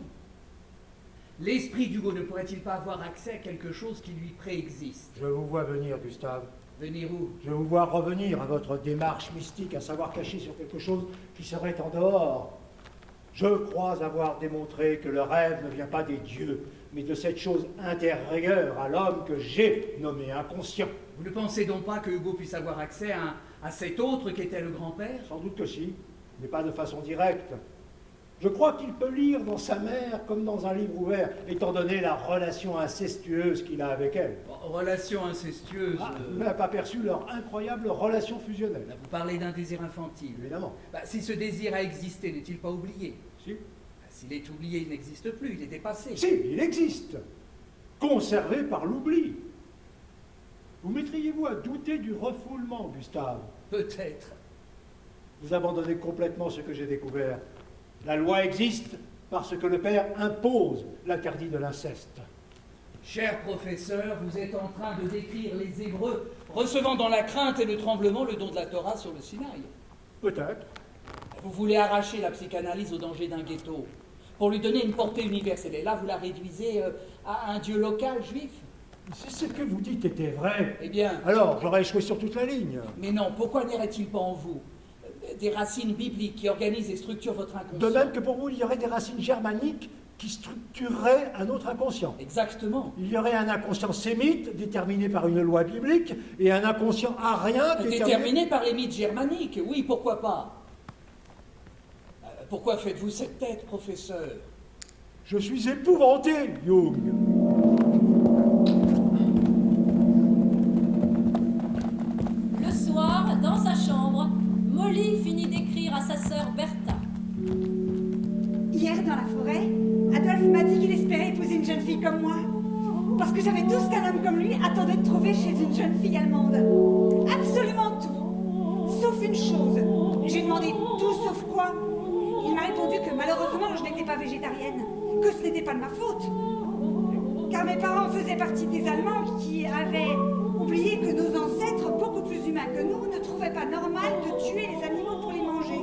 L'esprit d'Hugo ne pourrait-il pas avoir accès à quelque chose qui lui préexiste? Je vous vois venir, Gustave. Venir où? Je vous vois revenir à votre démarche mystique, à savoir cacher sur quelque chose qui serait en dehors. Je crois avoir démontré que le rêve ne vient pas des dieux, mais de cette chose intérieure à l'homme que j'ai nommé inconscient. Vous ne pensez donc pas que Hugo puisse avoir accès à cet autre qu'était le grand-père? Sans doute que si, mais pas de façon directe. Je crois qu'il peut lire dans sa mère comme dans un livre ouvert, étant donné la relation incestueuse qu'il a avec elle. Relation incestueuse... Vous n'avez pas perçu leur incroyable relation fusionnelle. Vous parlez d'un désir infantile. Évidemment. Si ce désir a existé, n'est-il pas oublié? Si. S'il est oublié, il n'existe plus, il est dépassé. Si, il existe. Conservé par l'oubli. Vous mettriez-vous à douter du refoulement, Gustave? Peut-être. Vous abandonnez complètement ce que j'ai découvert. La loi existe parce que le père impose l'interdit de l'inceste. Cher professeur, vous êtes en train de décrire les Hébreux recevant dans la crainte et le tremblement le don de la Torah sur le Sinaï. Peut-être. Vous voulez arracher la psychanalyse au danger d'un ghetto pour lui donner une portée universelle. Et là, vous la réduisez à un dieu local juif. Si ce que vous dites était vrai, eh bien, alors j'aurais échoué sur toute la ligne. Mais non, pourquoi n'irait-il pas en vous des racines bibliques qui organisent et structurent votre inconscient? De même que pour vous, il y aurait des racines germaniques qui structureraient un autre inconscient. Exactement. Il y aurait un inconscient sémite déterminé par une loi biblique et un inconscient arien déterminé par les mythes germaniques. Oui, pourquoi pas? Pourquoi faites-vous cette tête, professeur? Je suis épouvanté, Jung. Le soir, dans sa chambre, Molly finit d'écrire à sa sœur Bertha. Hier, dans la forêt, Adolphe m'a dit qu'il espérait épouser une jeune fille comme moi. Parce que j'avais tout ce qu'un homme comme lui attendait de trouver chez une jeune fille allemande. Absolument tout. Sauf une chose. J'ai demandé tout sauf quoi. Il m'a répondu que malheureusement, je n'étais pas végétarienne. Que ce n'était pas de ma faute. Car mes parents faisaient partie des Allemands qui avaient oublié que nos ancêtres, beaucoup plus humains que nous, ne trouvaient pas normal de tuer les animaux pour les manger.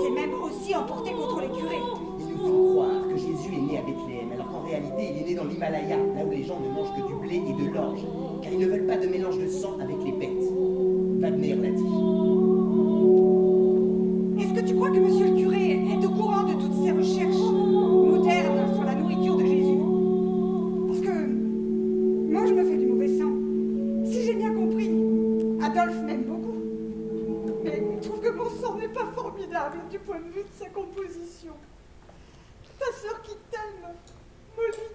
C'est même aussi emporté contre les curés. Ils nous font croire que Jésus est né à Bethléem, alors qu'en réalité, il est né dans l'Himalaya, là où les gens ne mangent que du blé et de l'orge, car ils ne veulent pas de mélange de sang avec les bêtes. Wagner l'a dit. Est-ce que tu crois que monsieur le curé est au courant de toutes ces recherches modernes sur la nourriture de Jésus? Parce que moi, je me fais du mauvais sang. Si j'ai bien compris, Adolphe m'aime beaucoup. Mais il trouve que mon sang n'est pas formidable du point de vue de sa composition. Ta sœur qui t'aime, Molly.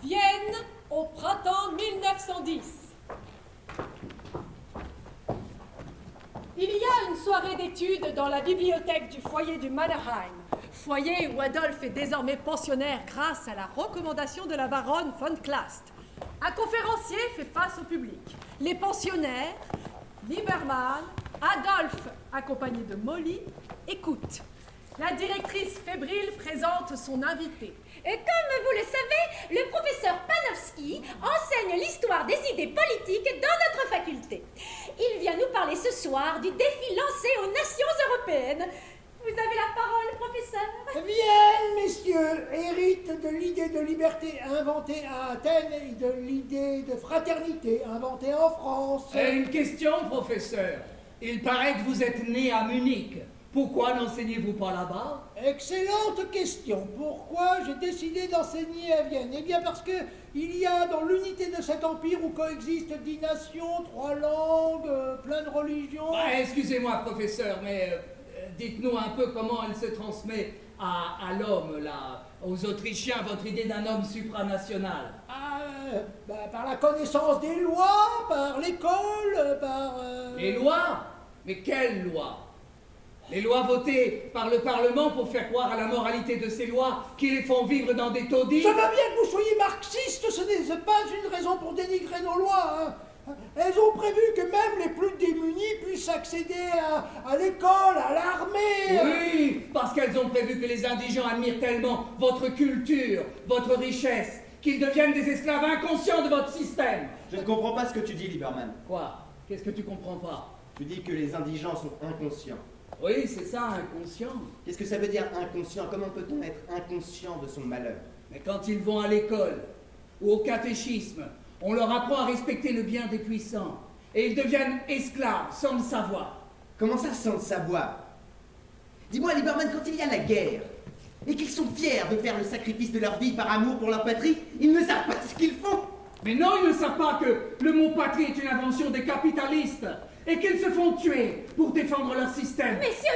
Vienne, au printemps 1910. Il y a une soirée d'études dans la bibliothèque du foyer du Mannerheim, foyer où Adolphe est désormais pensionnaire grâce à la recommandation de la baronne von Klast. Un conférencier fait face au public. Les pensionnaires, Liebermann, Adolphe, accompagné de Molly, écoutent. La directrice fébrile présente son invité. Comme vous le savez, le professeur Panofsky enseigne l'histoire des idées politiques dans notre faculté. Il vient nous parler ce soir du défi lancé aux nations européennes. Vous avez la parole, professeur. Vienne, messieurs, hérite de l'idée de liberté inventée à Athènes et de l'idée de fraternité inventée en France. Une question, professeur. Il paraît que vous êtes né à Munich. Pourquoi n'enseignez-vous pas là-bas? Excellente question. Pourquoi j'ai décidé d'enseigner à Vienne? Eh bien parce que il y a dans l'unité de cet empire où coexistent 10 nations, 3 langues, plein de religions... Excusez-moi, professeur, mais dites-nous un peu comment elle se transmet à l'homme, là, aux Autrichiens, votre idée d'un homme supranational. Par la connaissance des lois, par l'école, par... Les lois? Mais quelles lois? Les lois votées par le Parlement pour faire croire à la moralité de ces lois qui les font vivre dans des taudis. Je veux bien que vous soyez marxiste, ce n'est pas une raison pour dénigrer nos lois. Elles ont prévu que même les plus démunis puissent accéder à l'école, à l'armée. Oui, parce qu'elles ont prévu que les indigents admirent tellement votre culture, votre richesse, qu'ils deviennent des esclaves inconscients de votre système. Je ne comprends pas ce que tu dis, Liebermann. Quoi? Qu'est-ce que tu comprends pas? Tu dis que les indigents sont inconscients. Oui, c'est ça, inconscient. Qu'est-ce que ça veut dire inconscient? Comment peut-on être inconscient de son malheur? Mais quand ils vont à l'école ou au catéchisme, on leur apprend à respecter le bien des puissants. Et ils deviennent esclaves sans le savoir. Comment ça, sans le savoir? Dis-moi, Liebermann, quand il y a la guerre, et qu'ils sont fiers de faire le sacrifice de leur vie par amour pour leur patrie, ils ne savent pas ce qu'ils font. Mais non, ils ne savent pas que le mot patrie est une invention des capitalistes et qu'ils se font tuer pour défendre leur système. Messieurs,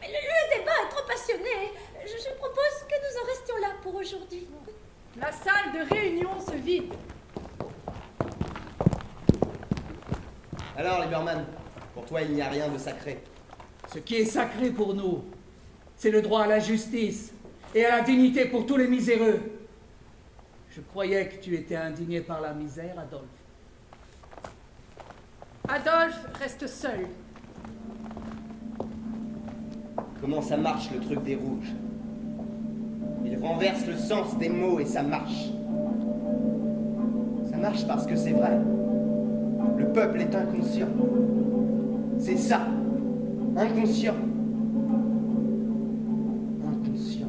mais le débat est trop passionné. Je propose que nous en restions là pour aujourd'hui. La salle de réunion se vide. Alors, Liebermann, pour toi, il n'y a rien de sacré. Ce qui est sacré pour nous, c'est le droit à la justice et à la dignité pour tous les miséreux. Je croyais que tu étais indigné par la misère, Adolphe. Adolphe reste seul. Comment ça marche, le truc des rouges? Il renverse le sens des mots et ça marche. Ça marche parce que c'est vrai. Le peuple est inconscient. C'est ça. Inconscient. Inconscient.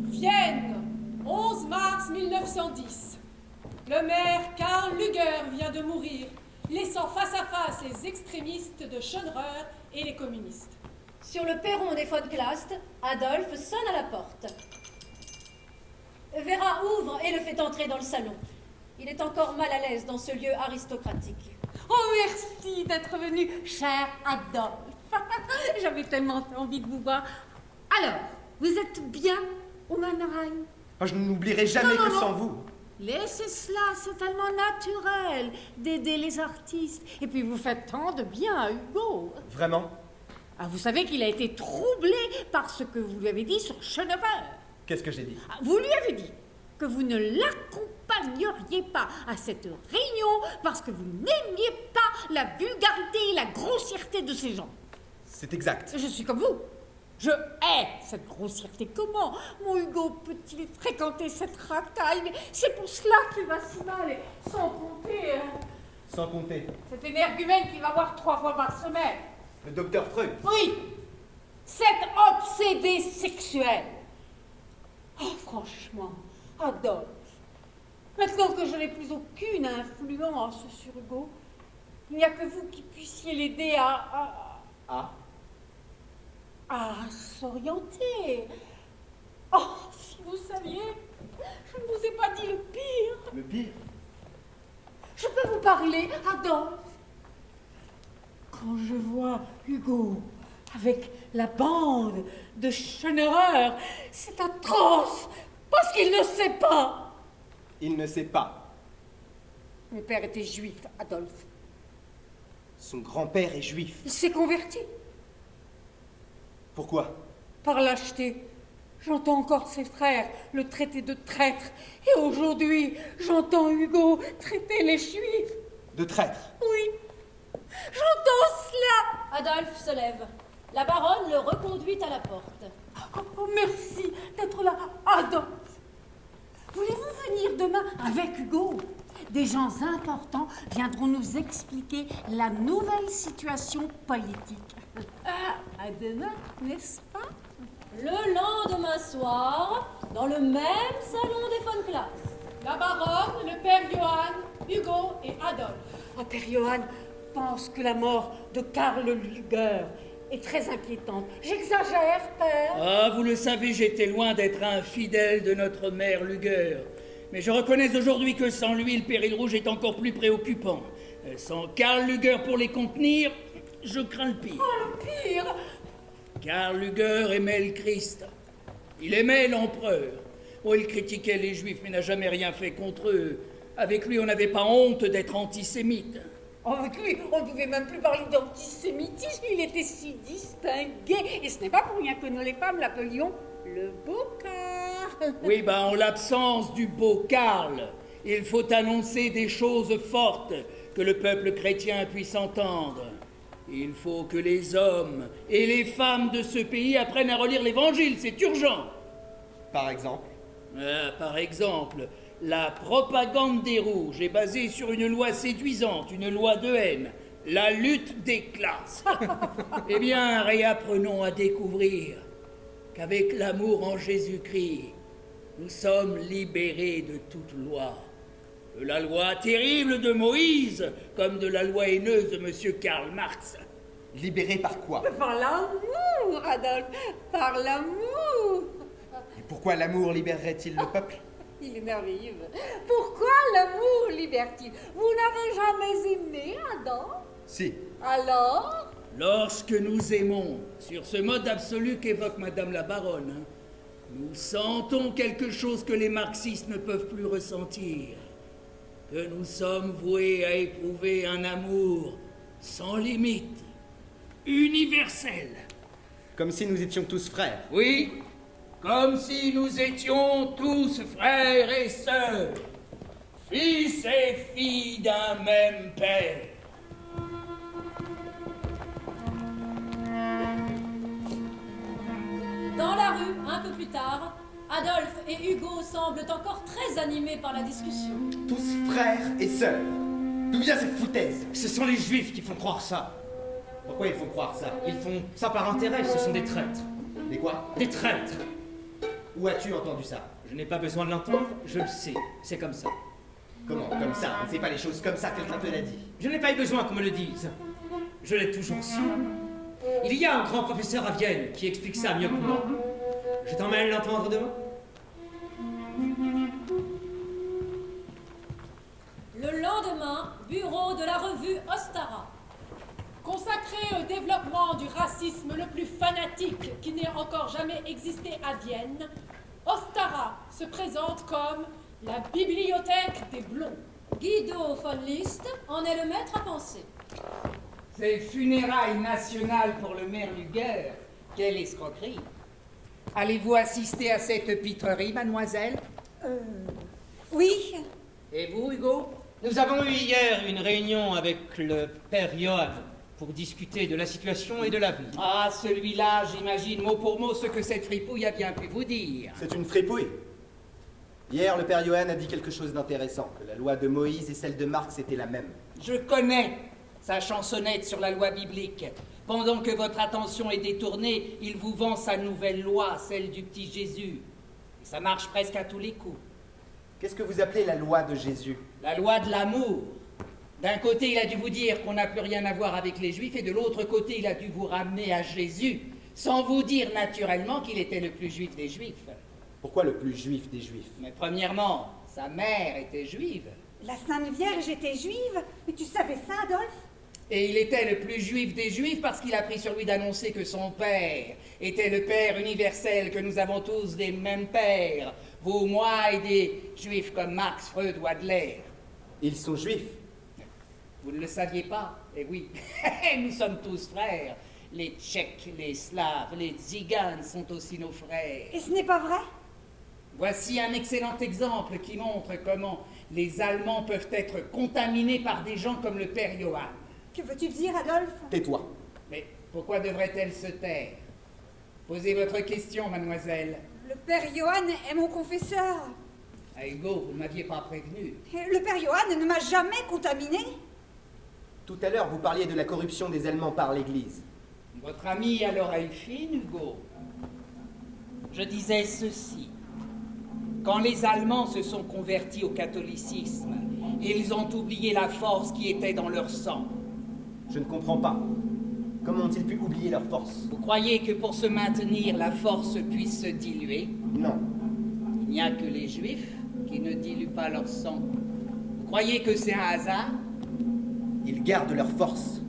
Vienne, 11 mars 1910. Le maire Karl Luger vient de mourir, laissant face à face les extrémistes de Schönerer et les communistes. Sur le perron des von Klast, Adolphe sonne à la porte. Vera ouvre et le fait entrer dans le salon. Il est encore mal à l'aise dans ce lieu aristocratique. Oh, merci d'être venu, cher Adolphe. J'avais tellement envie de vous voir. Alors, vous êtes bien au Mannheim? Oh, je n'oublierai jamais Non, que non, sans non. vous. Laissez cela, c'est tellement naturel d'aider les artistes. Et puis vous faites tant de bien à Hugo. Vraiment? Ah, vous savez qu'il a été troublé par ce que vous lui avez dit sur Schönerer. Qu'est-ce que j'ai dit? Ah, vous lui avez dit que vous ne l'accompagneriez pas à cette réunion parce que vous n'aimiez pas la vulgarité et la grossièreté de ces gens. C'est exact. Je suis comme vous. Je hais cette grossièreté. Comment mon Hugo peut-il fréquenter cette racaille? Mais c'est pour cela qu'il va si mal, et sans compter Sans compter. cet énergumène qui va voir 3 fois par semaine. Le docteur Freud. Oui, cet obsédé sexuel. Oh, franchement, Adolphe, maintenant que je n'ai plus aucune influence sur Hugo, il n'y a que vous qui puissiez l'aider à s'orienter. Oh, si vous saviez, je ne vous ai pas dit le pire. Le pire? Je peux vous parler, Adolphe? Quand je vois Hugo avec la bande de Schönerer, c'est atroce, parce qu'il ne sait pas. Il ne sait pas. Mon père était juif, Adolphe. Son grand-père est juif. Il s'est converti. Pourquoi? Par lâcheté. J'entends encore ses frères le traiter de traître. Et aujourd'hui, j'entends Hugo traiter les juifs. De traître? Oui. J'entends cela. Adolphe se lève. La baronne le reconduit à la porte. Oh, merci d'être là, Adolphe. Voulez-vous venir demain avec Hugo? Des gens importants viendront nous expliquer la nouvelle situation politique. À demain, n'est-ce pas? Le lendemain soir, dans le même salon des von Klast. La baronne, le père Johann, Hugo et Adolphe. Oh, père Johann pense que la mort de Karl Luger est très inquiétante. J'exagère, père. Ah, vous le savez, j'étais loin d'être un fidèle de notre mère Luger. Mais je reconnais aujourd'hui que sans lui, le péril rouge est encore plus préoccupant. Sans Karl Luger pour les contenir, je crains le pire. Oh, le pire! Karl Luger aimait le Christ. Il aimait l'empereur. Oh, il critiquait les Juifs, mais n'a jamais rien fait contre eux. Avec lui, on n'avait pas honte d'être antisémite. Oh, avec lui, on ne pouvait même plus parler d'antisémitisme. Il était si distingué. Et ce n'est pas pour rien que nous, les femmes, l'appelions le beau Karl. Oui, en l'absence du beau Karl, il faut annoncer des choses fortes que le peuple chrétien puisse entendre. Il faut que les hommes et les femmes de ce pays apprennent à relire l'Évangile, c'est urgent. Par exemple? Par exemple, la propagande des rouges est basée sur une loi séduisante, une loi de haine, la lutte des classes. Eh bien, réapprenons à découvrir qu'avec l'amour en Jésus-Christ, nous sommes libérés de toute loi. De la loi terrible de Moïse, comme de la loi haineuse de M. Karl Marx. Libérés par quoi? Par l'amour, Adolphe, par l'amour. Et pourquoi l'amour libérerait-il le peuple? Il est merveilleux. Pourquoi l'amour libère-t-il? Vous n'avez jamais aimé, Adolphe? Si. Alors? Lorsque nous aimons, sur ce mode absolu qu'évoque Madame la Baronne, nous sentons quelque chose que les marxistes ne peuvent plus ressentir. Que nous sommes voués à éprouver un amour sans limite, universel. Comme si nous étions tous frères. Oui, comme si nous étions tous frères et sœurs, fils et filles d'un même père. Dans la rue, un peu plus tard, Adolphe et Hugo semblent encore très animés par la discussion. Tous frères et sœurs. D'où vient cette foutaise? Ce sont les juifs qui font croire ça. Pourquoi ils font croire ça? Ils font ça par intérêt, ce sont des traîtres. Des quoi? Des traîtres. Où as-tu entendu ça? Je n'ai pas besoin de l'entendre, je le sais. C'est comme ça. Comment? Comme ça? On ne fait pas les choses comme ça, quelqu'un te l'a dit. Je n'ai pas eu besoin qu'on me le dise. Je l'ai toujours su. Il y a un grand professeur à Vienne qui explique ça mieux que moi. Je t'emmène l'entendre demain. Le lendemain, bureau de la revue Ostara. Consacré au développement du racisme le plus fanatique qui n'ait encore jamais existé à Vienne, Ostara se présente comme la bibliothèque des blonds. Guido von List en est le maître à penser. Ces funérailles nationales pour le maire Luger, quelle escroquerie. Allez-vous assister à cette pitrerie, mademoiselle? Oui. Et vous, Hugo? Nous avons eu hier une réunion avec le père Johann pour discuter de la situation et de l'avenir. Ah, celui-là, j'imagine mot pour mot ce que cette fripouille a bien pu vous dire. C'est une fripouille. Hier, le père Johann a dit quelque chose d'intéressant, que la loi de Moïse et celle de Marx étaient la même. Je connais sa chansonnette sur la loi biblique. Pendant que votre attention est détournée, il vous vend sa nouvelle loi, celle du petit Jésus. Et ça marche presque à tous les coups. Qu'est-ce que vous appelez la loi de Jésus? La loi de l'amour. D'un côté, il a dû vous dire qu'on n'a plus rien à voir avec les Juifs, et de l'autre côté, il a dû vous ramener à Jésus, sans vous dire naturellement qu'il était le plus juif des Juifs. Pourquoi le plus juif des Juifs? Mais premièrement, sa mère était juive. La Sainte Vierge était juive? Mais tu savais ça, Adolphe? Et il était le plus juif des Juifs parce qu'il a pris sur lui d'annoncer que son père était le Père universel, que nous avons tous des mêmes pères, vous, moi et des Juifs comme Marx, Freud ou Adler. Ils sont juifs. Vous ne le saviez pas? Eh oui, nous sommes tous frères. Les Tchèques, les Slaves, les Tziganes sont aussi nos frères. Et ce n'est pas vrai? Voici un excellent exemple qui montre comment les Allemands peuvent être contaminés par des gens comme le père Johann. Que veux-tu dire, Adolphe? Tais-toi. Mais pourquoi devrait-elle se taire? Posez votre question, mademoiselle. Le père Johann est mon confesseur. Ah, Hugo, vous ne m'aviez pas prévenu. Le père Johann ne m'a jamais contaminé. Tout à l'heure, vous parliez de la corruption des Allemands par l'Église. Votre ami a l'oreille fine, Hugo. Je disais ceci. Quand les Allemands se sont convertis au catholicisme, ils ont oublié la force qui était dans leur sang. Je ne comprends pas. Comment ont-ils pu oublier leur force? Vous croyez que pour se maintenir, la force puisse se diluer? Non. Il n'y a que les Juifs qui ne diluent pas leur sang. Vous croyez que c'est un hasard? Ils gardent leur force.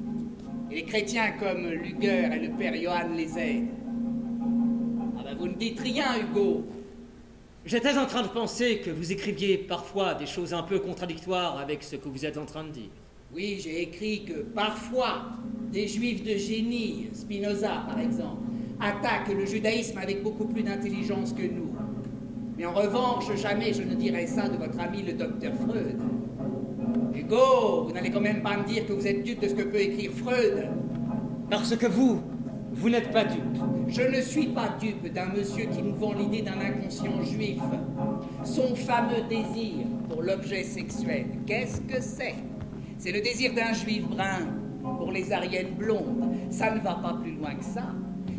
Et les chrétiens comme Luger et le père Johann les aident. Ah ben vous ne dites rien, Hugo. J'étais en train de penser que vous écriviez parfois des choses un peu contradictoires avec ce que vous êtes en train de dire. Oui, j'ai écrit que parfois, des juifs de génie, Spinoza par exemple, attaquent le judaïsme avec beaucoup plus d'intelligence que nous. Mais en revanche, jamais je ne dirais ça de votre ami le docteur Freud. Hugo, vous n'allez quand même pas me dire que vous êtes dupe de ce que peut écrire Freud. Parce que vous n'êtes pas dupe. Je ne suis pas dupe d'un monsieur qui nous vend l'idée d'un inconscient juif. Son fameux désir pour l'objet sexuel, qu'est-ce que c'est? C'est le désir d'un juif brun pour les Aryennes blondes. Ça ne va pas plus loin que ça.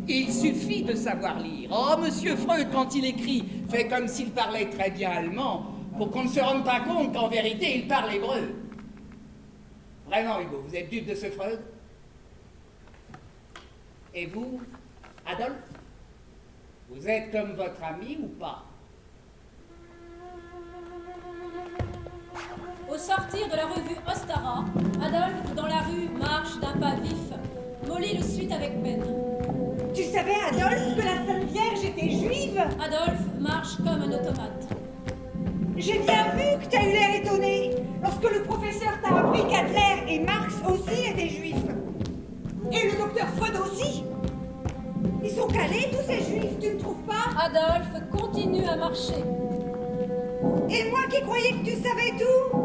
Il suffit de savoir lire. Oh, monsieur Freud, quand il écrit, fait comme s'il parlait très bien allemand, pour qu'on ne se rende pas compte qu'en vérité, il parle hébreu. Vraiment, Hugo, vous êtes dupe de ce Freud? Et vous, Adolphe? Vous êtes comme votre ami ou pas? Au sortir de la revue Ostara, Adolphe, dans la rue, marche d'un pas vif. Molly le suit avec peine. Tu savais, Adolphe, que la Sainte Vierge était juive? Adolphe marche comme un automate. J'ai bien vu que t'as eu l'air étonné lorsque le professeur t'a appris qu'Adler et Marx aussi étaient juifs. Et le docteur Freud aussi. Ils sont calés, tous ces juifs, tu ne trouves pas? Adolphe continue à marcher. Et moi qui croyais que tu savais tout?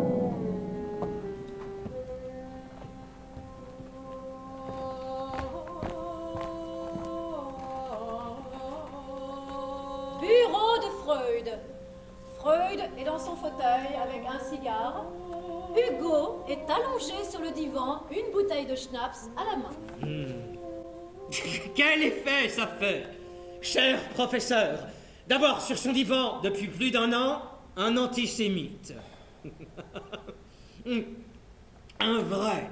Bureau de Freud. dans son fauteuil avec un cigare. Hugo est allongé sur le divan, une bouteille de schnapps à la main. Quel effet ça fait, cher professeur, d'avoir sur son divan, depuis plus d'1 an, un antisémite. Un vrai.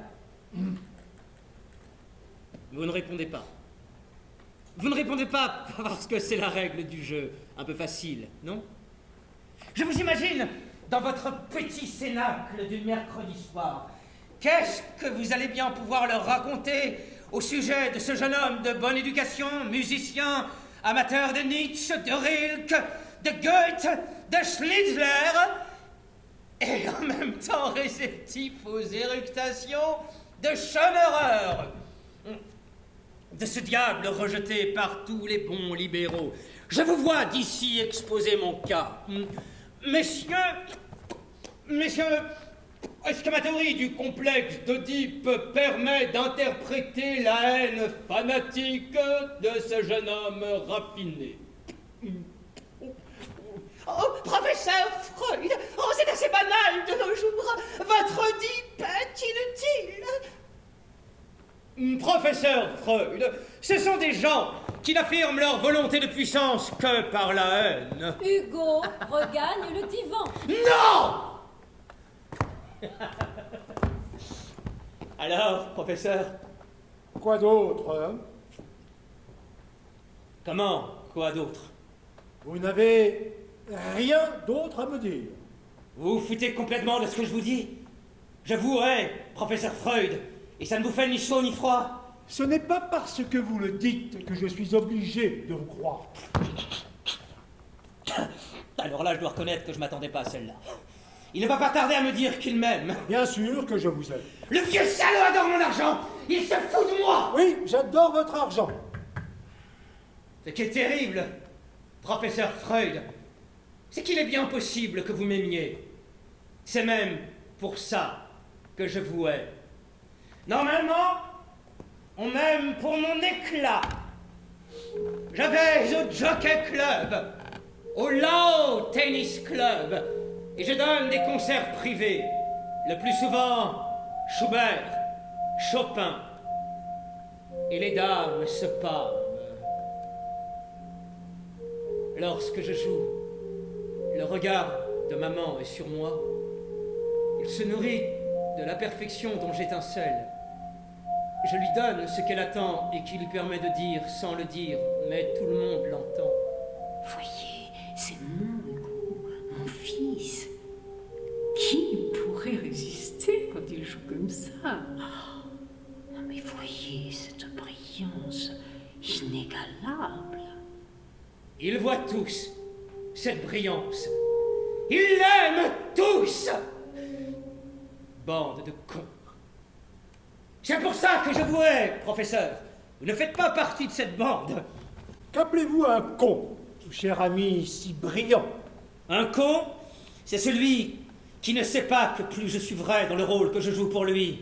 Vous ne répondez pas. Vous ne répondez pas parce que c'est la règle du jeu, un peu facile, non? Je vous imagine dans votre petit cénacle du mercredi soir. Qu'est-ce que vous allez bien pouvoir leur raconter au sujet de ce jeune homme de bonne éducation, musicien, amateur de Nietzsche, de Rilke, de Goethe, de Schnitzler, et en même temps réceptif aux éructations de Schoenhauer, de ce diable rejeté par tous les bons libéraux. Je vous vois d'ici exposer mon cas. Messieurs, est-ce que ma théorie du complexe d'Oedipe permet d'interpréter la haine fanatique de ce jeune homme raffiné? Oh, professeur Freud, oh, c'est assez banal de nos jours. Votre Oedipe est inutile. Professeur Freud, ce sont des gens qui n'affirment leur volonté de puissance que par la haine. Hugo regagne le divan. Non! Alors, professeur? Quoi d'autre, hein? Comment? Quoi d'autre? Vous n'avez rien d'autre à me dire. Vous vous foutez complètement de ce que je vous dis? Je vous hais, professeur Freud, et ça ne vous fait ni chaud ni froid. Ce n'est pas parce que vous le dites que je suis obligé de vous croire. Alors là, je dois reconnaître que je m'attendais pas à celle-là. Il ne va pas tarder à me dire qu'il m'aime. Bien sûr que je vous aime. Le vieux salaud adore mon argent. Il se fout de moi. Oui, j'adore votre argent. Ce qui est terrible, professeur Freud, c'est qu'il est bien possible que vous m'aimiez. C'est même pour ça que je vous hais. Normalement, on m'aime pour mon éclat. Je vais au Jockey Club, au Lao Tennis Club, et je donne des concerts privés. Le plus souvent, Schubert, Chopin. Et les dames se pâment. Lorsque je joue, le regard de maman est sur moi. Il se nourrit de la perfection dont j'étincelle. Je lui donne ce qu'elle attend et qui lui permet de dire sans le dire, mais tout le monde l'entend. Voyez, c'est mon Hugo, mon fils. Qui pourrait résister quand il joue comme ça? Non mais voyez cette brillance inégalable. Ils voient tous cette brillance. Ils l'aiment tous. Bande de cons. C'est pour ça que je vous hais, professeur. Vous ne faites pas partie de cette bande. Qu'appelez-vous un con, cher ami si brillant? Un con, c'est celui qui ne sait pas que plus je suis vrai dans le rôle que je joue pour lui,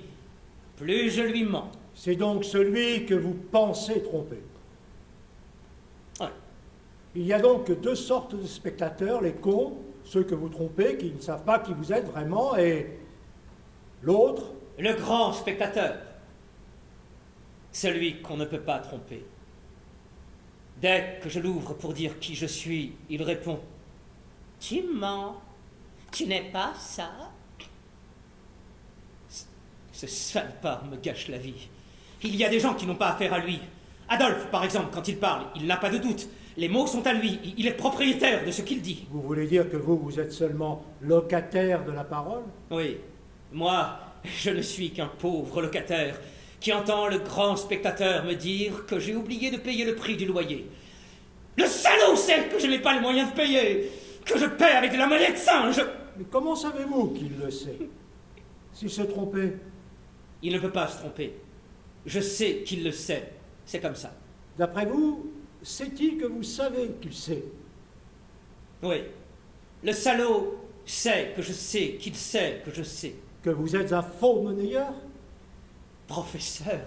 plus je lui mens. C'est donc celui que vous pensez tromper. Ouais. Il y a donc deux sortes de spectateurs, les cons, ceux que vous trompez, qui ne savent pas qui vous êtes vraiment, et l'autre? Le grand spectateur. Celui qu'on ne peut pas tromper. Dès que je l'ouvre pour dire qui je suis, il répond « Tu mens, tu n'es pas ça ?» Ce salopard me gâche la vie. Il y a des gens qui n'ont pas affaire à lui. Adolphe, par exemple, quand il parle, il n'a pas de doute. Les mots sont à lui, il est propriétaire de ce qu'il dit. Vous voulez dire que vous êtes seulement locataire de la parole? Oui, moi, je ne suis qu'un pauvre locataire qui entend le grand spectateur me dire que j'ai oublié de payer le prix du loyer. Le salaud sait que je n'ai pas les moyens de payer, que je paie avec de la monnaie de singe. Mais comment savez-vous qu'il le sait? S'il se trompait? Il ne peut pas se tromper. Je sais qu'il le sait. C'est comme ça. D'après vous, sait-il que vous savez qu'il sait? Oui. Le salaud sait que je sais qu'il sait que je sais. Que vous êtes un faux monnayeur? Professeur,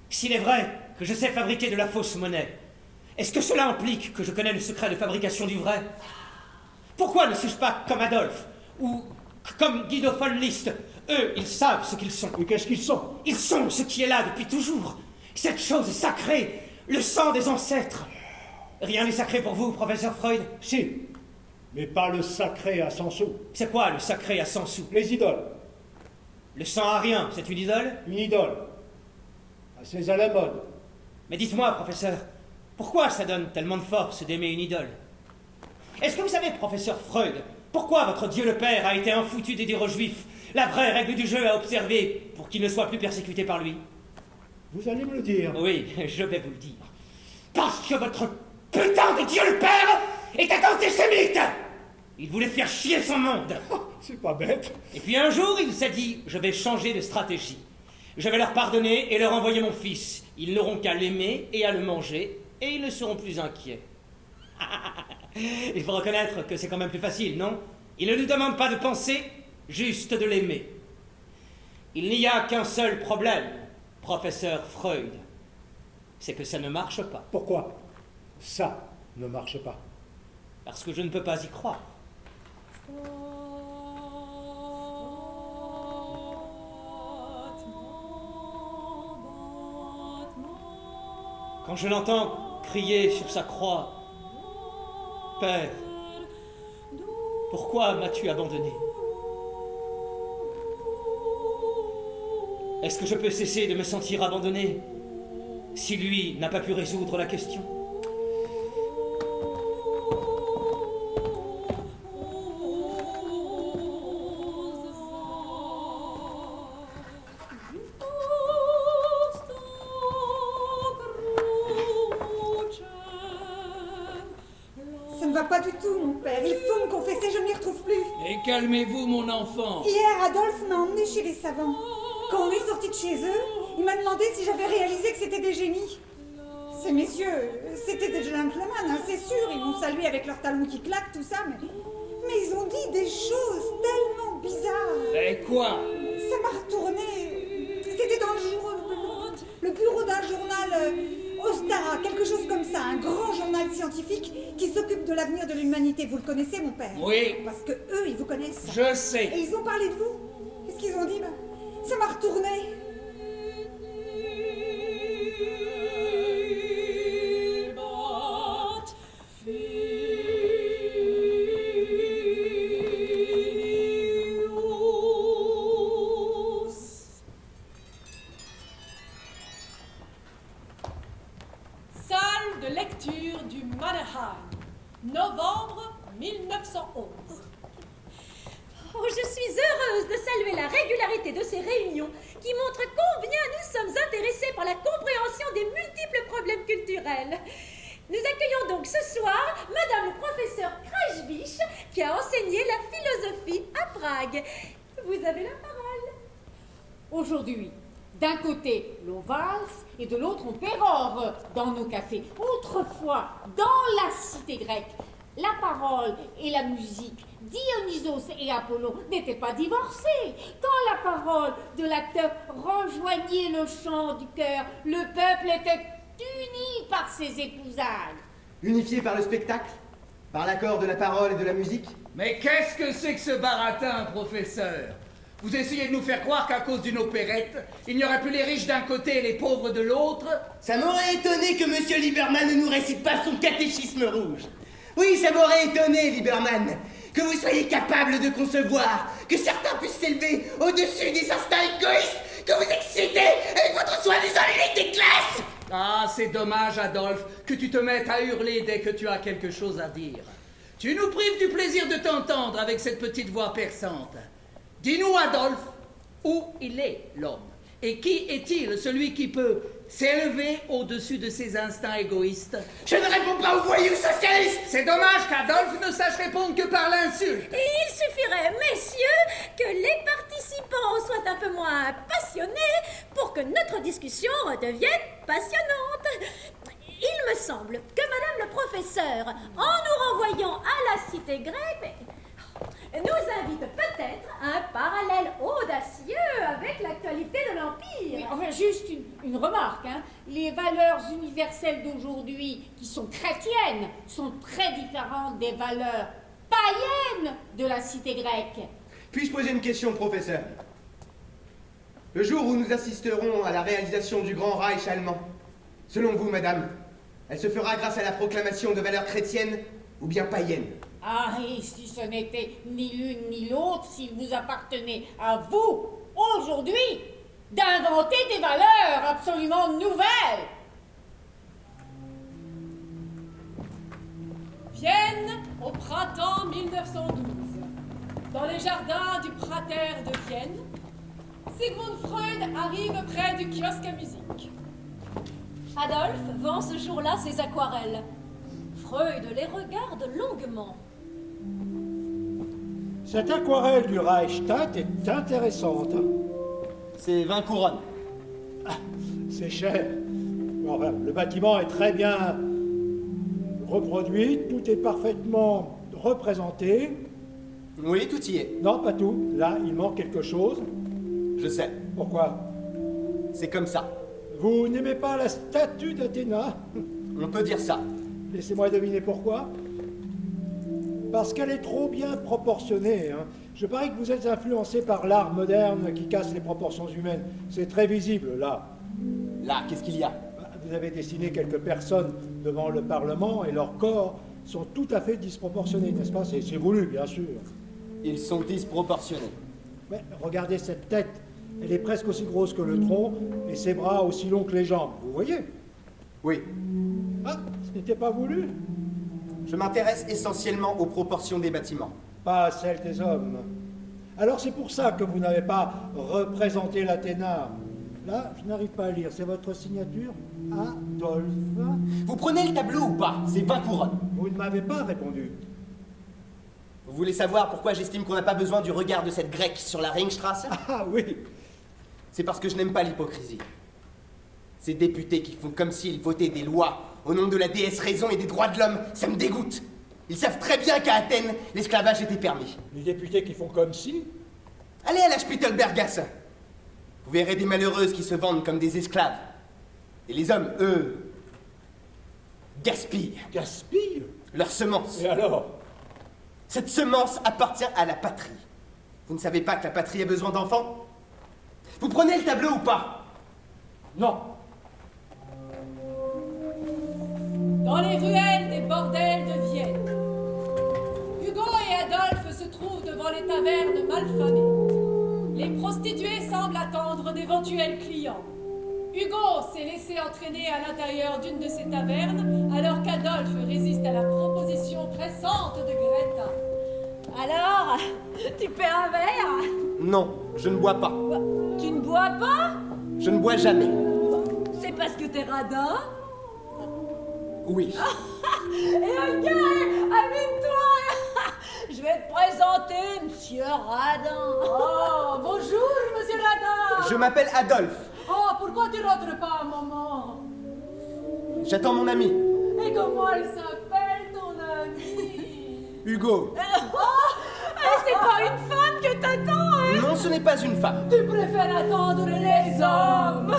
s'il est vrai que je sais fabriquer de la fausse monnaie, est-ce que cela implique que je connais le secret de fabrication du vrai? Pourquoi ne suis-je pas comme Adolphe ou comme Guido von List? Eux, ils savent ce qu'ils sont. Et qu'est-ce qu'ils sont? Ils sont ce qui est là depuis toujours. Cette chose sacrée, le sang des ancêtres. Rien n'est sacré pour vous, professeur Freud? Si, mais pas le sacré à 100 sous. C'est quoi le sacré à 100 sous? Les idoles. Le sang arien, c'est une idole? Une idole. Assez à la mode. Mais dites-moi, professeur, pourquoi ça donne tellement de force d'aimer une idole? Est-ce que vous savez, professeur Freud, pourquoi votre Dieu le Père a été un foutu des dires aux Juifs, la vraie règle du jeu à observer pour qu'il ne soit plus persécuté par lui? Vous allez me le dire. Oui, je vais vous le dire. Parce que votre putain de Dieu le Père était antisémite! Il voulait faire chier son monde. C'est pas bête. Et puis un jour, il s'est dit, je vais changer de stratégie. Je vais leur pardonner et leur envoyer mon fils. Ils n'auront qu'à l'aimer et à le manger, et ils ne seront plus inquiets. Il faut reconnaître que c'est quand même plus facile, non? Il ne nous demande pas de penser, juste de l'aimer. Il n'y a qu'un seul problème, professeur Freud. C'est que ça ne marche pas. Pourquoi ça ne marche pas? Parce que je ne peux pas y croire. Quand je l'entends crier sur sa croix, « Père, pourquoi m'as-tu abandonné? Est-ce que je peux cesser de me sentir abandonné si lui n'a pas pu résoudre la question? » Calmez-vous, mon enfant. Hier, Adolphe m'a emmené chez les savants. Quand on est sorti de chez eux, il m'a demandé si j'avais réalisé que c'était des génies. Ces messieurs, c'était des gentlemen, hein, c'est sûr. Ils m'ont salué avec leurs talons qui claquent, tout ça, mais ils ont dit des choses tellement bizarres. Mais quoi? Ça m'a retourné. C'était dans le bureau d'un journal Ostara, quelque chose comme ça, un grand journal scientifique qui s'occupe de l'avenir de l'humanité. Vous le connaissez, mon père? Oui. Parce que eux, ils vous connaissent. Je sais. Et ils ont parlé de vous. Qu'est-ce qu'ils ont dit? Ça m'a retourné. Salle de lecture du Mannerheim, novembre 1911. Oh, je suis heureuse de saluer la régularité de ces réunions qui montrent combien nous sommes intéressés par la compréhension des multiples problèmes culturels. Nous accueillons donc ce soir Madame le professeur Krajbich qui a enseigné la philosophie à Prague. Vous avez la parole. Aujourd'hui, d'un côté, l'on valse et de l'autre, on pérore dans nos cafés. Autrefois, dans la cité grecque, la parole et la musique, Dionysos et Apollon n'étaient pas divorcés. Quand la parole de l'acteur rejoignait le chant du cœur, le peuple était uni par ses épousailles. Unifié par le spectacle? Par l'accord de la parole et de la musique? Mais qu'est-ce que c'est que ce baratin, professeur? Vous essayez de nous faire croire qu'à cause d'une opérette, il n'y aurait plus les riches d'un côté et les pauvres de l'autre? Ça m'aurait étonné que Monsieur Lieberman ne nous récite pas son catéchisme rouge. Oui, ça m'aurait étonné, Lieberman, que vous soyez capable de concevoir que certains puissent s'élever au-dessus des instincts égoïstes que vous excitez avec votre soi-disant unité de classe. Ah, c'est dommage, Adolphe, que tu te mettes à hurler dès que tu as quelque chose à dire. Tu nous prives du plaisir de t'entendre avec cette petite voix perçante. Dis-nous, Adolphe, où il est, l'homme? Et qui est-il, celui qui peut s'élever au-dessus de ses instincts égoïstes? Je ne réponds pas aux voyous socialistes. C'est dommage qu'Adolphe ne sache répondre que par l'insulte. Et il suffirait, messieurs, que les participants soient un peu moins passionnés pour que notre discussion redevienne passionnante. Il me semble que Madame le professeur, en nous renvoyant à la cité grecque, nous invite peut-être à un parallèle audacieux avec l'actualité de l'Empire. Oui, enfin, juste une remarque, hein. Les valeurs universelles d'aujourd'hui, qui sont chrétiennes, sont très différentes des valeurs païenne de la cité grecque. Puis-je poser une question, professeur? Le jour où nous assisterons à la réalisation du grand Reich allemand, selon vous, madame, elle se fera grâce à la proclamation de valeurs chrétiennes ou bien païennes? Ah, et si ce n'était ni l'une ni l'autre, s'il vous appartenait à vous, aujourd'hui, d'inventer des valeurs absolument nouvelles. Vienne au printemps 1912. Dans les jardins du Prater de Vienne, Sigmund Freud arrive près du kiosque à musique. Adolphe vend ce jour-là ses aquarelles. Freud les regarde longuement. Cette aquarelle du Reichstag est intéressante. C'est 20 couronnes. Ah, c'est cher. Enfin, le bâtiment est très bien reproduit, tout est parfaitement représenté. Oui, tout y est. Non, pas tout. Là, il manque quelque chose. Je sais. Pourquoi? C'est comme ça. Vous n'aimez pas la statue d'Athéna? On peut dire ça. Laissez-moi deviner pourquoi. Parce qu'elle est trop bien proportionnée. Hein. Je parie que vous êtes influencé par l'art moderne qui casse les proportions humaines. C'est très visible, là. Là, qu'est-ce qu'il y a? Vous avez dessiné quelques personnes devant le Parlement et leurs corps sont tout à fait disproportionnés, n'est-ce pas? C'est voulu, bien sûr. Ils sont disproportionnés. Mais regardez cette tête. Elle est presque aussi grosse que le tronc et ses bras aussi longs que les jambes. Vous voyez? Oui. Ah, ce n'était pas voulu? Je m'intéresse essentiellement aux proportions des bâtiments. Pas à celles des hommes. Alors c'est pour ça que vous n'avez pas représenté l'Athéna. Là, je n'arrive pas à lire. C'est votre signature? Adolphe. Vous prenez le tableau ou pas? C'est 20 couronnes. Vous ne m'avez pas répondu. Vous voulez savoir pourquoi j'estime qu'on n'a pas besoin du regard de cette grecque sur la Ringstrasse? Ah oui. C'est parce que je n'aime pas l'hypocrisie. Ces députés qui font comme s'ils votaient des lois au nom de la déesse raison et des droits de l'homme, ça me dégoûte. Ils savent très bien qu'à Athènes, l'esclavage était permis. Les députés qui font comme si? Allez à la Spittelbergasse. Vous verrez des malheureuses qui se vendent comme des esclaves. Et les hommes, eux, gaspillent. Gaspillent? Leur semence. Et alors? Cette semence appartient à la patrie. Vous ne savez pas que la patrie a besoin d'enfants? Vous prenez le tableau ou pas? Non. Dans les ruelles des bordels de Vienne, Hugo et Adolphe se trouvent devant les tavernes malfamées. Les prostituées semblent attendre d'éventuels clients. Hugo s'est laissé entraîner à l'intérieur d'une de ces tavernes, alors qu'Adolphe résiste à la proposition pressante de Greta. Alors, tu paies un verre? Non, je ne bois pas. Tu ne bois pas? Je ne bois jamais. C'est parce que t'es radin? Oui. Et Olga, amène-toi! Je vais te présenter Monsieur Radin. Oh, bonjour, Monsieur Radin. Je m'appelle Adolphe. Oh, pourquoi tu rentres pas un moment? J'attends mon ami. Et comment elle s'appelle, ton ami? Hugo. C'est pas une femme que t'attends, hein? Non, ce n'est pas une femme. Tu préfères attendre les hommes.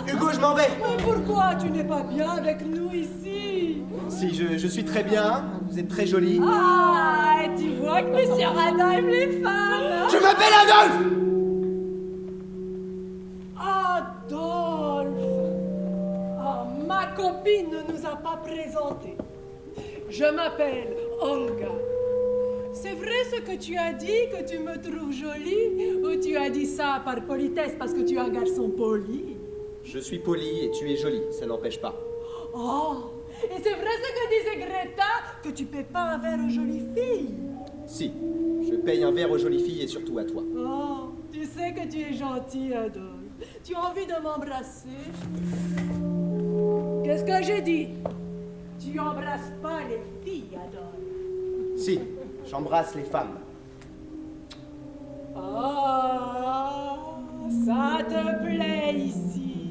Hugo, je m'en vais. Mais pourquoi tu n'es pas bien avec nous ici? Si, je suis très bien. Vous êtes très jolie. Ah, tu vois que Monsieur Radin aime les femmes. Je m'appelle Adolphe. Adolphe. Ah, ma copine ne nous a pas présentés. Je m'appelle Olga. C'est vrai ce que tu as dit, que tu me trouves jolie, ou tu as dit ça par politesse parce que tu es un garçon poli? Je suis poli et tu es jolie, ça n'empêche pas. Oh, et c'est vrai ce que disait Greta, que tu paies pas un verre aux jolies filles? Si, je paye un verre aux jolies filles et surtout à toi. Oh, tu sais que tu es gentil, Adolphe. Tu as envie de m'embrasser? Qu'est-ce que j'ai dit? Tu embrasses pas les filles, Adolphe. Si, j'embrasse les femmes. Ah, ça te plaît ici.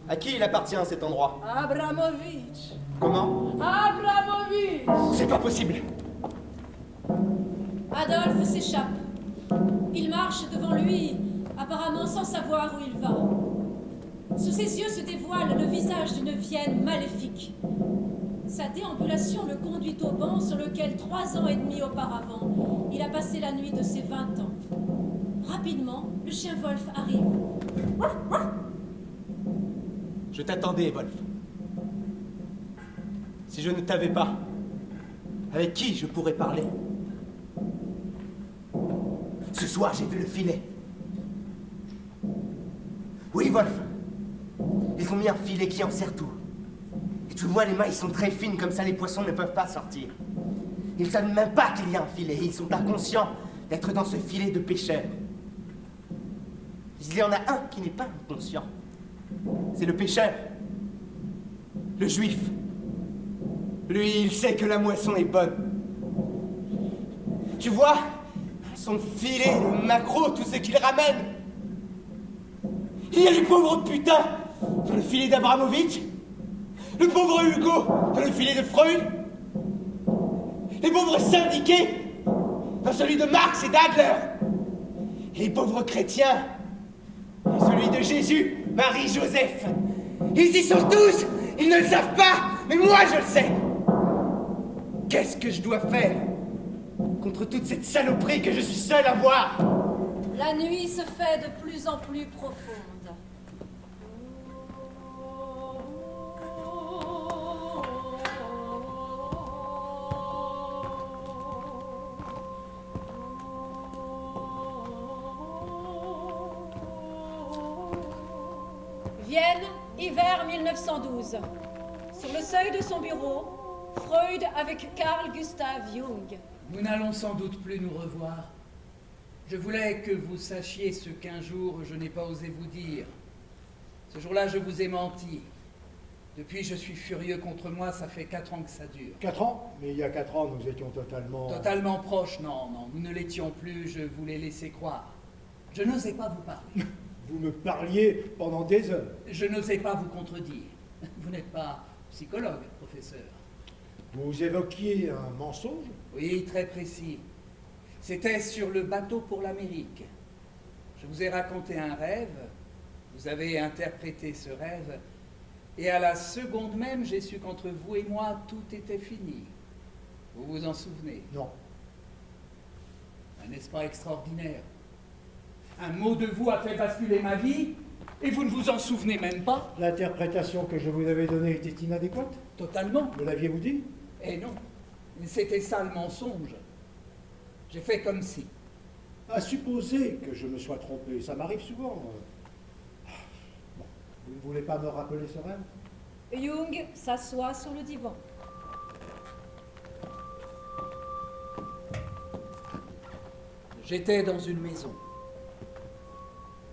À qui il appartient cet endroit? Abramovitch. Comment? Abramovitch. C'est pas possible. Adolphe s'échappe. Il marche devant lui, apparemment sans savoir où il va. Sous ses yeux se dévoile le visage d'une Vienne maléfique. Sa déambulation le conduit au banc sur lequel 3 ans et demi auparavant, il a passé la nuit de ses 20 ans. Rapidement, le chien Wolf arrive. Je t'attendais, Wolf. Si je ne t'avais pas, avec qui je pourrais parler? Ce soir, j'ai vu le filet. Oui, Wolf. Ils ont mis un filet qui enserre tout. Et tu vois, les mailles sont très fines, comme ça les poissons ne peuvent pas sortir. Ils ne savent même pas qu'il y a un filet. Ils sont inconscients d'être dans ce filet de pêcheurs. Il y en a un qui n'est pas inconscient. C'est le pêcheur. Le juif. Lui, il sait que la moisson est bonne. Tu vois, son filet, le maquereau, tout ce qu'il ramène. Il y a les pauvres putains dans le filet d'Abramovitch, le pauvre Hugo dans le filet de Freud, les pauvres syndiqués dans celui de Marx et d'Adler, et les pauvres chrétiens dans celui de Jésus, Marie, Joseph. Ils y sont tous, ils ne le savent pas, mais moi je le sais. Qu'est-ce que je dois faire contre toute cette saloperie que je suis seul à voir? La nuit se fait de plus en plus profonde. Vienne, hiver 1912. Sur le seuil de son bureau, Freud avec Carl Gustav Jung. Nous n'allons sans doute plus nous revoir. Je voulais que vous sachiez ce qu'un jour je n'ai pas osé vous dire. Ce jour-là, je vous ai menti. Depuis, je suis furieux contre moi, ça fait 4 ans que ça dure. 4 ans? Mais il y a 4 ans, nous étions totalement... Totalement proches, non, nous ne l'étions plus, je vous l'ai laissé croire. Je n'osais pas vous parler. Vous me parliez pendant des heures. Je n'osais pas vous contredire. Vous n'êtes pas psychologue, professeur. Vous évoquiez un mensonge? Oui, très précis. C'était sur le bateau pour l'Amérique. Je vous ai raconté un rêve, vous avez interprété ce rêve, et à la seconde même, j'ai su qu'entre vous et moi, tout était fini. Vous vous en souvenez? Non. N'est-ce pas extraordinaire? Un mot de vous a fait basculer ma vie, et vous ne vous en souvenez même pas? L'interprétation que je vous avais donnée était inadéquate? Totalement. Me l'aviez-vous dit? Eh non, c'était ça le mensonge. J'ai fait comme si. À supposer que je me sois trompé, ça m'arrive souvent. Bon, vous ne voulez pas me rappeler ce rêve? Jung s'assoit sur le divan. J'étais dans une maison.